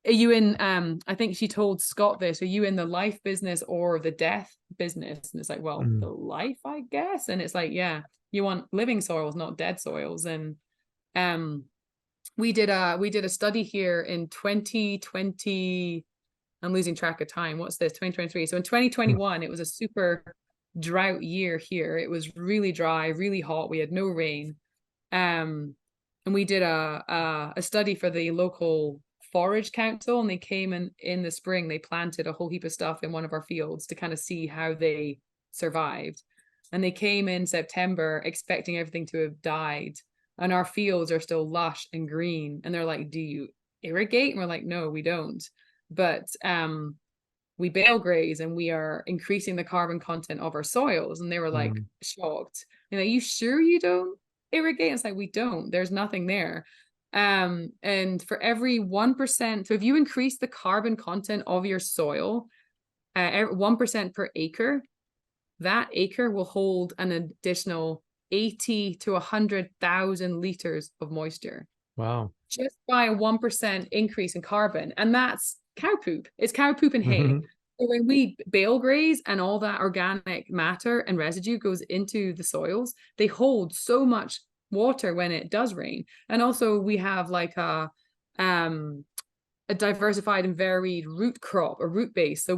Speaker 1: are you in I think she told Scott this, are you in the life business or the death business? And it's like, well, the
Speaker 2: mm,
Speaker 1: life, I guess. And it's like, yeah, you want living soils, not dead soils. And um we did a study here in 2020. I'm losing track of time. What's this? 2023. So in
Speaker 2: mm,
Speaker 1: 2021, it was a super drought year here. It was really dry, really hot. We had no rain. And we did a study for the local forage council, and they came in the spring. They planted a whole heap of stuff in one of our fields to kind of see how they survived. And they came in September expecting everything to have died, and our fields are still lush and green. And they're like, "Do you irrigate?" And we're like, "No, we don't." But we bale graze, and we are increasing the carbon content of our soils. And they were like
Speaker 2: mm,
Speaker 1: shocked. They're like, "You sure you don't irrigate?" It's like, we don't. There's nothing there. And for every 1%, so if you increase the carbon content of your soil 1% per acre, that acre will hold an additional 80 to 100,000 liters of moisture
Speaker 2: wow.
Speaker 1: just by a 1% increase in carbon. And that's cow poop. It's cow poop and hay.
Speaker 2: Mhm,
Speaker 1: So when we bale graze and all that organic matter and residue goes into the soils, they hold so much water when it does rain. And also we have like a diversified and varied root crop or root base. So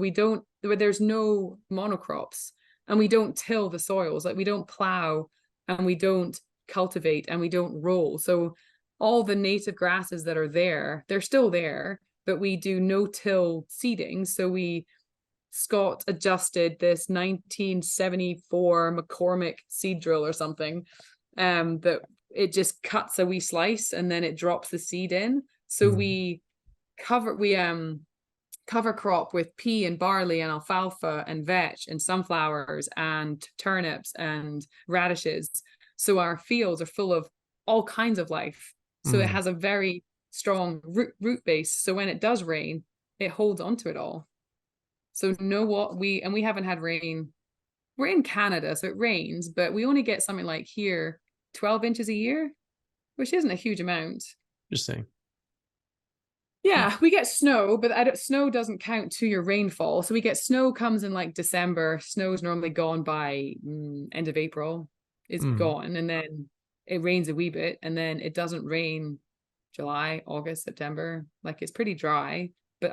Speaker 1: there's no monocrops, and we don't till the soils. Like, we don't plow, and we don't cultivate, and we don't roll. So all the native grasses that are there, they're still there, but we do no till seeding. So we Scott adjusted this 1974 McCormick seed drill or something, that it just cuts a wee slice and then it drops the seed in. So we cover crop with pea and barley and alfalfa and vetch and sunflowers and turnips and radishes. So our fields are full of all kinds of life. So it has a very strong root base. So when it does rain, it holds onto it all. So we haven't had rain. We're in Canada, so it rains, but we only get something like here 12 inches a year, which isn't a huge amount.
Speaker 2: Interesting.
Speaker 1: Yeah, we get snow, but snow doesn't count to your rainfall. So we get snow comes in like December. Snow's normally gone by end of April. It's gone, and then it rains a wee bit, and then it doesn't rain July, August, September. Like it's pretty dry. But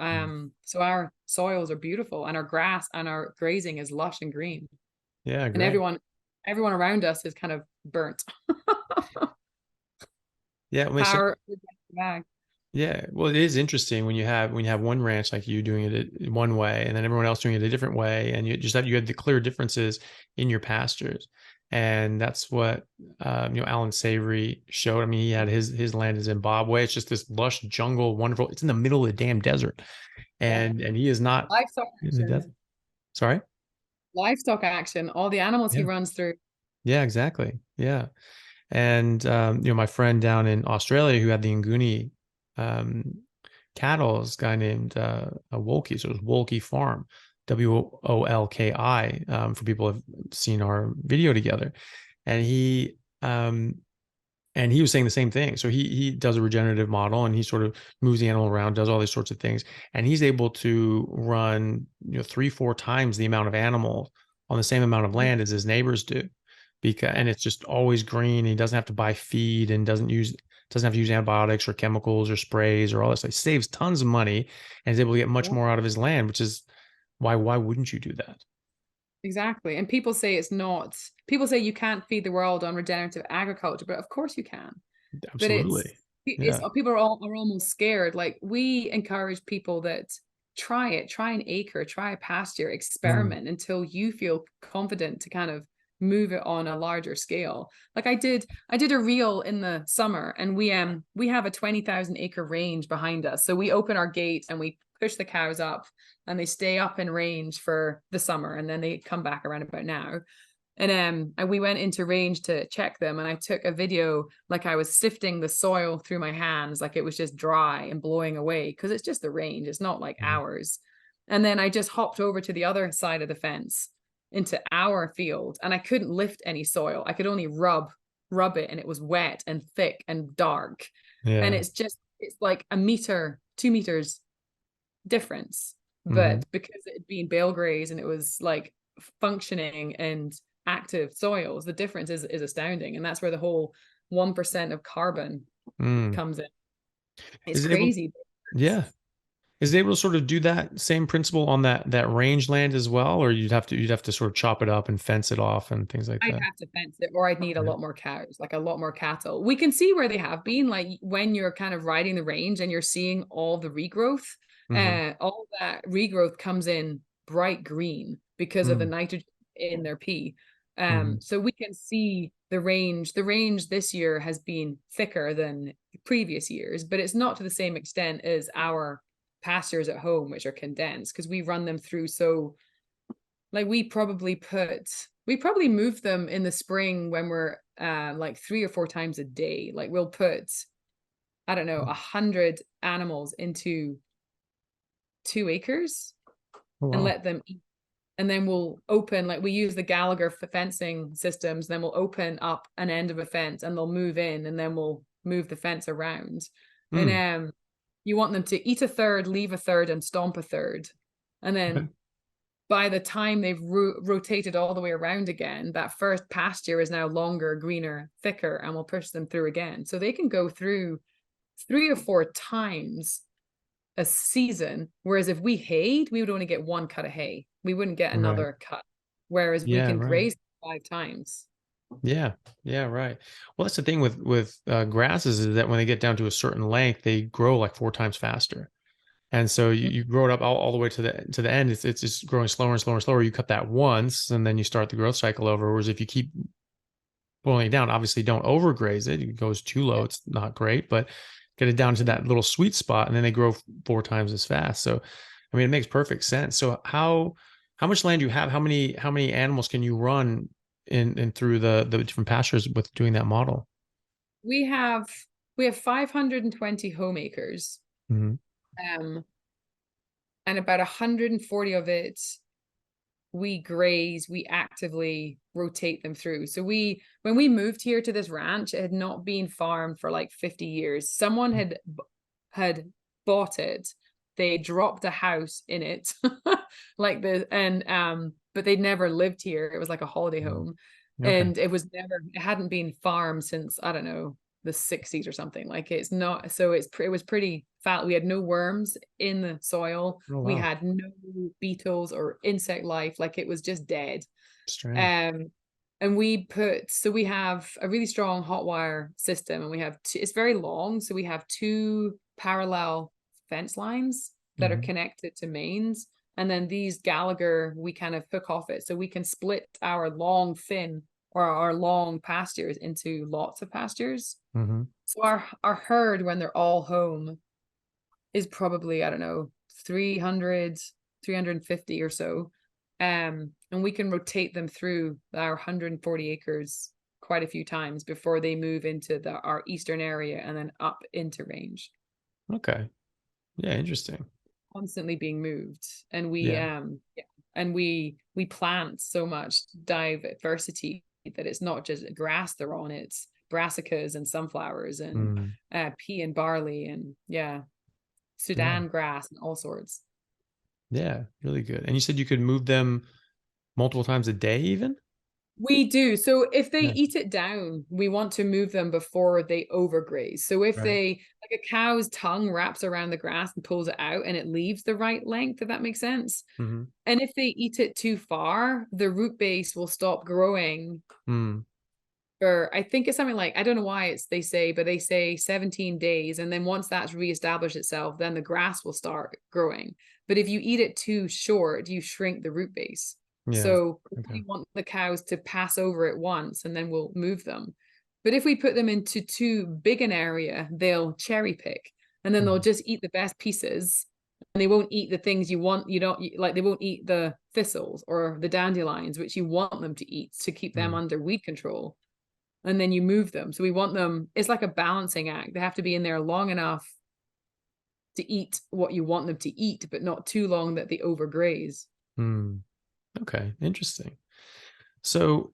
Speaker 1: so our soils are beautiful, and our grass and our grazing is lush and green.
Speaker 2: Yeah,
Speaker 1: and
Speaker 2: great.
Speaker 1: everyone around us is kind of burnt.
Speaker 2: Yeah,
Speaker 1: Power.
Speaker 2: yeah. Well, it is interesting when you have one ranch like you doing it one way, and then everyone else doing it a different way, and you have the clear differences in your pastures. And that's what Alan Savory showed. I mean, he had his land in Zimbabwe. It's just this lush jungle, wonderful. It's in the middle of the damn desert, and he is not
Speaker 1: Livestock
Speaker 2: in the desert. Sorry,
Speaker 1: livestock action. All the animals he runs through.
Speaker 2: Yeah, exactly. Yeah, and my friend down in Australia who had the Nguni cattle is a guy named Wolke. So it was Wolke Farm. WOLKI, for people who have seen our video together. And he was saying the same thing. So he does a regenerative model, and he sort of moves the animal around, does all these sorts of things. And he's able to run 3-4 times the amount of animals on the same amount of land as his neighbors do. And it's just always green. He doesn't have to buy feed and doesn't have to use antibiotics or chemicals or sprays or all this. Like, saves tons of money and is able to get much more out of his land, which is why wouldn't you do that?
Speaker 1: Exactly. And people say you can't feed the world on regenerative agriculture, but of course you can.
Speaker 2: Absolutely.
Speaker 1: But people are almost scared. Like, we encourage people that try an acre, try a pasture, experiment until you feel confident to kind of move it on a larger scale. Like I did a reel in the summer, and we have a 20,000 acre range behind us. So we open our gate and we push the cows up, and they stay up in range for the summer, and then they come back around about now. And we went into range to check them, and I took a video like I was sifting the soil through my hands, like it was just dry and blowing away, because it's just the range, it's not like ours. And then I just hopped over to the other side of the fence into our field, and I couldn't lift any soil. I could only rub it, and it was wet and thick and dark. And it's like 1 meter, 2 meters difference. But because it had been bale grazed and it was like functioning and active soils, the difference is astounding. And that's where the whole 1% of carbon comes in. It's crazy.
Speaker 2: Is it able to sort of do that same principle on that range land as well, or you'd have to sort of chop it up and fence it off and things like that?
Speaker 1: I'd have to fence it, or I'd need a lot more cows, like a lot more cattle. We can see where they have been, like when you're kind of riding the range and you're seeing all the regrowth. All that regrowth comes in bright green because of the nitrogen in their pea. So we can see the range. The range this year has been thicker than previous years, but it's not to the same extent as our pastures at home, which are condensed, because we run them through. So like we probably move them in the spring when we're like 3 or 4 times a day. Like we'll put, I don't know, 100 animals into 2 acres and let them eat. And then we'll open, like we use the Gallagher fencing systems, then we'll open up an end of a fence and they'll move in, and then we'll move the fence around. And you want them to eat a third, leave a third, and stomp a third. And then by the time they've rotated all the way around again, that first pasture is now longer, greener, thicker, and we'll push them through again. So they can go through 3 or 4 times a season. Whereas if we hayed, we would only get 1 cut of hay. We wouldn't get another cut. Whereas we can graze 5 times.
Speaker 2: Yeah, right. Well, that's the thing with grasses, is that when they get down to a certain length, they grow like 4 times faster. And so you grow it up all the way to the end. It's just growing slower and slower and slower. You cut that once, and then you start the growth cycle over. Whereas if you keep boiling it down, obviously don't overgraze it. It goes too low, it's not great, but get it down to that little sweet spot, and then they grow 4 times as fast. So, I mean, it makes perfect sense. So how much land do you have? How many animals can you run in through the different pastures with doing that model?
Speaker 1: We have 520 homeacres.
Speaker 2: Mm-hmm.
Speaker 1: And about 140 of it we graze, we actively rotate them through. So when we moved here to this ranch, it had not been farmed for like 50 years. Someone had bought it. They dropped a house in it, but they'd never lived here. It was like a holiday home.
Speaker 2: Okay.
Speaker 1: And it hadn't been farmed since, I don't know, the 60s or something. Like it's not, so it was pretty fat. We had no worms in the soil.
Speaker 2: Oh, wow.
Speaker 1: We had no beetles or insect life. Like it was just dead.
Speaker 2: Strange.
Speaker 1: And we have a really strong hot wire system, and we have it's very long. So we have 2 parallel fence lines that are connected to mains. And then these Gallagher, we kind of hook off it. So we can split our long fin or our long pastures into lots of pastures. So our herd, when they're all home, is probably, I don't know, 300, 350 or so. And we can rotate them through our 140 acres quite a few times before they move into our eastern area and then up into range.
Speaker 2: Okay. Yeah, interesting.
Speaker 1: Constantly being moved. And we plant so much diversity that it's not just grass they're on, it's brassicas and sunflowers and pea and barley and Sudan grass and all sorts.
Speaker 2: Yeah, really good. And you said you could move them multiple times a day even?
Speaker 1: We do. So if they eat it down, we want to move them before they overgraze. So if they, like a cow's tongue wraps around the grass and pulls it out and it leaves the right length, if that makes sense. And if they eat it too far, the root base will stop growing for, I think it's something like, I don't know why they say 17 days. And then once that's reestablished itself, then the grass will start growing. But if you eat it too short, you shrink the root base. So we want the cows to pass over it once, and then we'll move them. But if we put them into too big an area, they'll cherry pick, and then they'll just eat the best pieces, and they won't eat the things you want. They won't eat the thistles or the dandelions, which you want them to eat to keep them under weed control. And then you move them. So we want them, it's like a balancing act. They have to be in there long enough to eat what you want them to eat, but not too long that they overgraze.
Speaker 2: Okay, interesting. So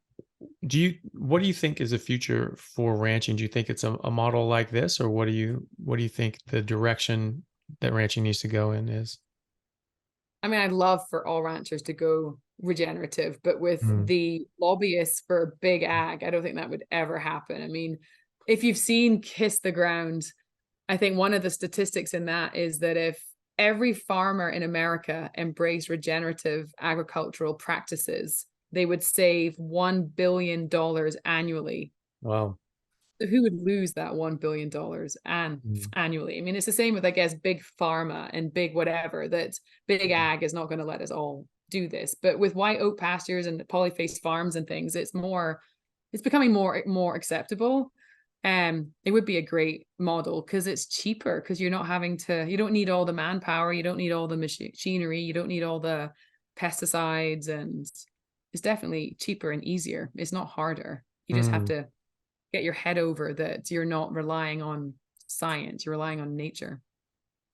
Speaker 2: what do you think is the future for ranching? Do you think it's a model like this, or what do you think the direction that ranching needs to go in is?
Speaker 1: I mean, I'd love for all ranchers to go regenerative, but with the lobbyists for big ag, I don't think that would ever happen. I mean, if you've seen Kiss the Ground, I think one of the statistics in that is that if every farmer in America embraced regenerative agricultural practices, they would save $1 billion annually.
Speaker 2: Wow.
Speaker 1: So who would lose that $1 billion annually? I mean, it's the same with, I guess, big pharma and big whatever, that big ag is not going to let us all do this. But with white oak pastures and polyface farms and things, it's becoming more acceptable. It would be a great model because it's cheaper, because you don't need all the manpower, you don't need all the machinery, you don't need all the pesticides, and it's definitely cheaper and easier. It's not harder. You just have to get your head over that you're not relying on science, you're relying on nature.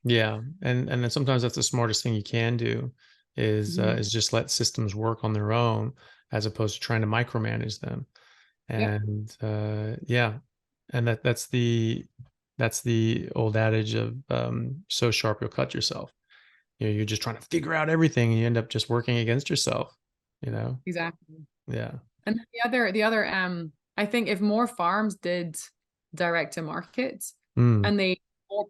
Speaker 2: Yeah. And then sometimes that's the smartest thing you can do is just let systems work on their own as opposed to trying to micromanage them. And and that's the old adage of so sharp you'll cut yourself. You're just trying to figure out everything and you end up just working against yourself,
Speaker 1: Exactly.
Speaker 2: Yeah.
Speaker 1: And the other I think if more farms did direct to market, and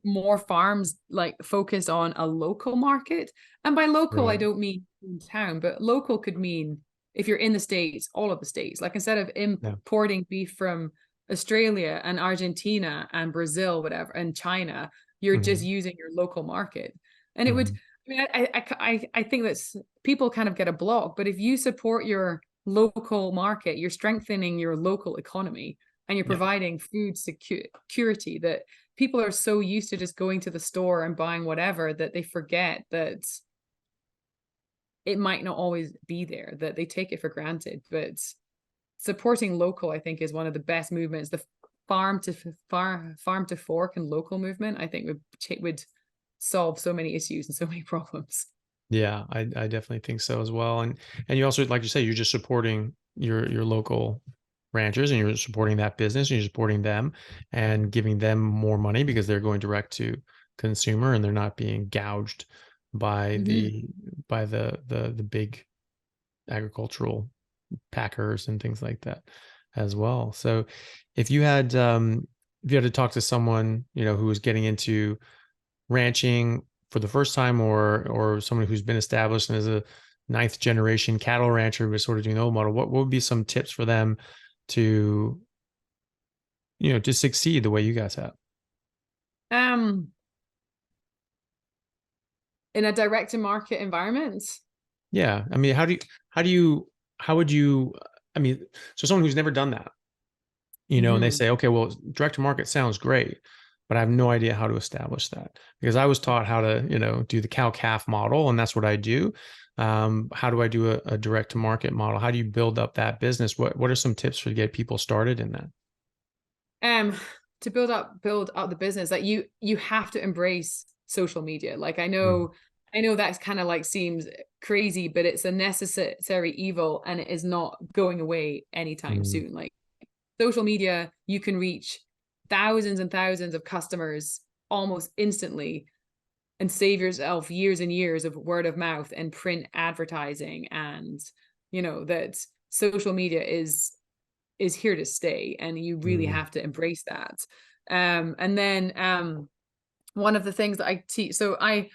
Speaker 1: more farms like focus on a local market, and by local I don't mean in town, but local could mean if you're in the States, all of the states. Like instead of importing beef from Australia and Argentina and Brazil, whatever, and China, you're just using your local market. And it would,
Speaker 2: Mhm.
Speaker 1: I mean, I think that people kind of get a block, but if you support your local market, you're strengthening your local economy, and you're
Speaker 2: Yeah.
Speaker 1: providing food security, that people are so used to just going to the store and buying whatever that they forget that it might not always be there, that they take it for granted. But supporting local, I think, is one of the best movements. The farm to fork and local movement, I think, would solve so many issues and so many problems.
Speaker 2: Yeah, I definitely think so as well. And you also, like you say, you're just supporting your local ranchers, and you're supporting that business, and you're supporting them and giving them more money because they're going direct to consumer, and they're not being gouged by
Speaker 1: Mm-hmm.
Speaker 2: the big agricultural packers and things like that as well. So if you had to talk to someone, who was getting into ranching for the first time, or someone who's been established and is a ninth generation cattle rancher who was sort of doing the old model, what would be some tips for them to, to succeed the way you guys have?
Speaker 1: Um, in a direct to market environment.
Speaker 2: Yeah. I mean, how would you, I mean, so someone who's never done that, and they
Speaker 1: Mm-hmm.
Speaker 2: say, okay, well, direct to market sounds great, but I have no idea how to establish that, because I was taught how to, do the cow calf model, and that's what I do. How do I do a direct to market model? How do you build up that business? What are some tips for to get people started in that?
Speaker 1: um to build up the business, like you have to embrace social media. Like
Speaker 2: Mm,
Speaker 1: I know that's kind of like seems crazy, but it's a necessary evil, and it is not going away anytime
Speaker 2: mm,
Speaker 1: soon. Like social media, you can reach thousands and thousands of customers almost instantly, and save yourself years and years of word of mouth and print advertising. And that social media is here to stay, and you really
Speaker 2: mm,
Speaker 1: have to embrace that. And then one of the things that I teach, so I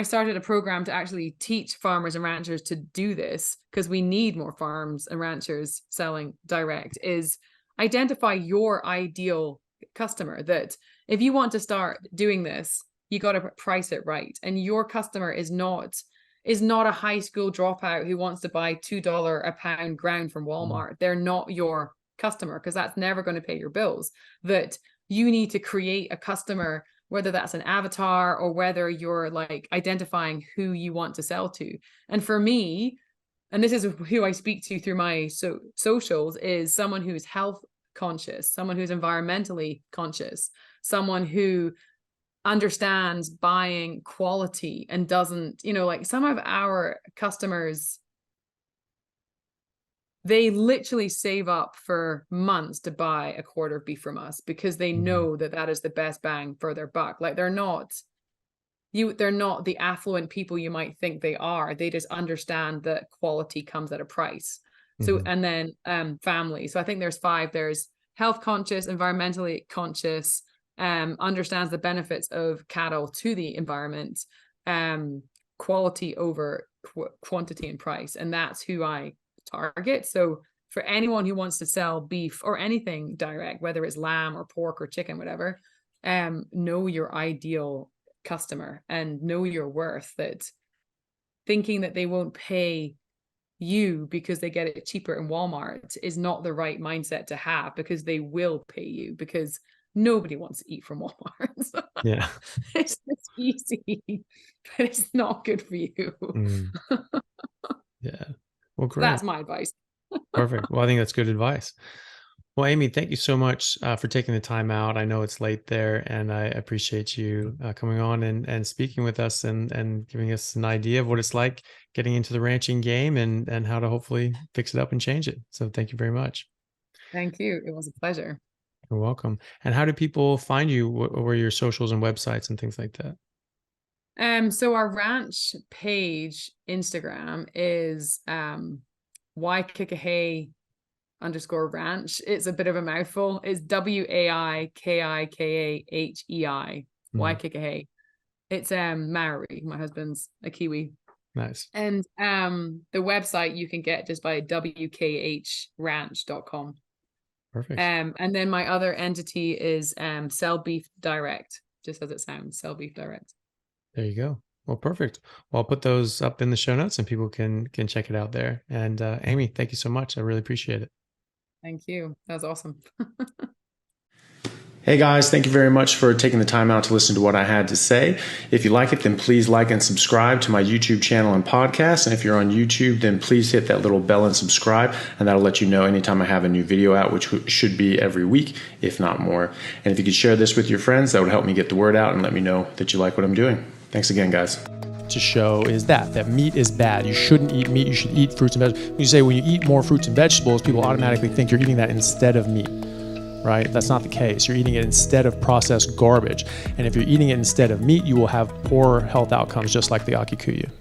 Speaker 1: started a program to actually teach farmers and ranchers to do this, because we need more farms and ranchers selling direct, is identify your ideal customer. That if you want to start doing this, you got to price it right, and your customer is not a high school dropout who wants to buy $2 a pound ground from
Speaker 2: mm,
Speaker 1: Walmart. They're not your customer, because that's never going to pay your bills. That you need to create a customer, whether that's an avatar or whether you're like identifying who you want to sell to. And for me, and this is who I speak to through my socials, is someone who's health conscious, someone who's environmentally conscious, someone who understands buying quality and doesn't, like some of our customers, they literally save up for months to buy a quarter of beef from us, because they
Speaker 2: mm,
Speaker 1: know that that is the best bang for their buck. Like they're not the affluent people you might think they are. They just understand that quality comes at a price. So,
Speaker 2: mhm,
Speaker 1: and then family. So I think there's five. There's health conscious, environmentally conscious, understands the benefits of cattle to the environment, um, quality over quantity and price. And that's who I target. So for anyone who wants to sell beef or anything direct, whether it's lamb or pork or chicken, whatever, know your ideal customer and know your worth. That thinking that they won't pay you because they get it cheaper in Walmart is not the right mindset to have, because they will pay you, because nobody wants to eat from Walmart.
Speaker 2: yeah.
Speaker 1: It's just easy, but it's not good for you.
Speaker 2: Mm, yeah. Well,
Speaker 1: That's
Speaker 2: great.
Speaker 1: my advice.
Speaker 2: Perfect. Well, I think that's good advice. Well, Amy, thank you so much for taking the time out. I know it's late there, and I appreciate you coming on and speaking with us, and giving us an idea of what it's like getting into the ranching game, and how to hopefully fix it up and change it. So thank you very much.
Speaker 1: Thank you. It was a pleasure.
Speaker 2: You're welcome. And how do people find you? What are your socials and websites and things like that?
Speaker 1: So our ranch page Instagram is Waikikahei _ranch. It's a bit of a mouthful. It's Waikikahei,
Speaker 2: Mm,
Speaker 1: Waikikahei. It's Maori. My husband's a Kiwi.
Speaker 2: nice.
Speaker 1: And the website you can get just by wkhranch.com.
Speaker 2: Perfect.
Speaker 1: And then my other entity is Sell Beef Direct, just as it sounds, Sell Beef Direct.
Speaker 2: There you go. Well, perfect. Well, I'll put those up in the show notes and people can check it out there. And Amy, thank you so much. I really appreciate it.
Speaker 1: Thank you. That was awesome.
Speaker 3: Hey guys, thank you very much for taking the time out to listen to what I had to say. If you like it, then please like and subscribe to my YouTube channel and podcast. And if you're on YouTube, then please hit that little bell and subscribe, and that'll let you know anytime I have a new video out, which should be every week, if not more. And if you could share this with your friends, that would help me get the word out and let me know that you like what I'm doing. Thanks again, guys.
Speaker 2: To show is that meat is bad. You shouldn't eat meat. You should eat fruits and vegetables. When you say when you eat more fruits and vegetables, people automatically think you're eating that instead of meat. Right? That's not the case. You're eating it instead of processed garbage. And if you're eating it instead of meat, you will have poor health outcomes just like the Waikikahei.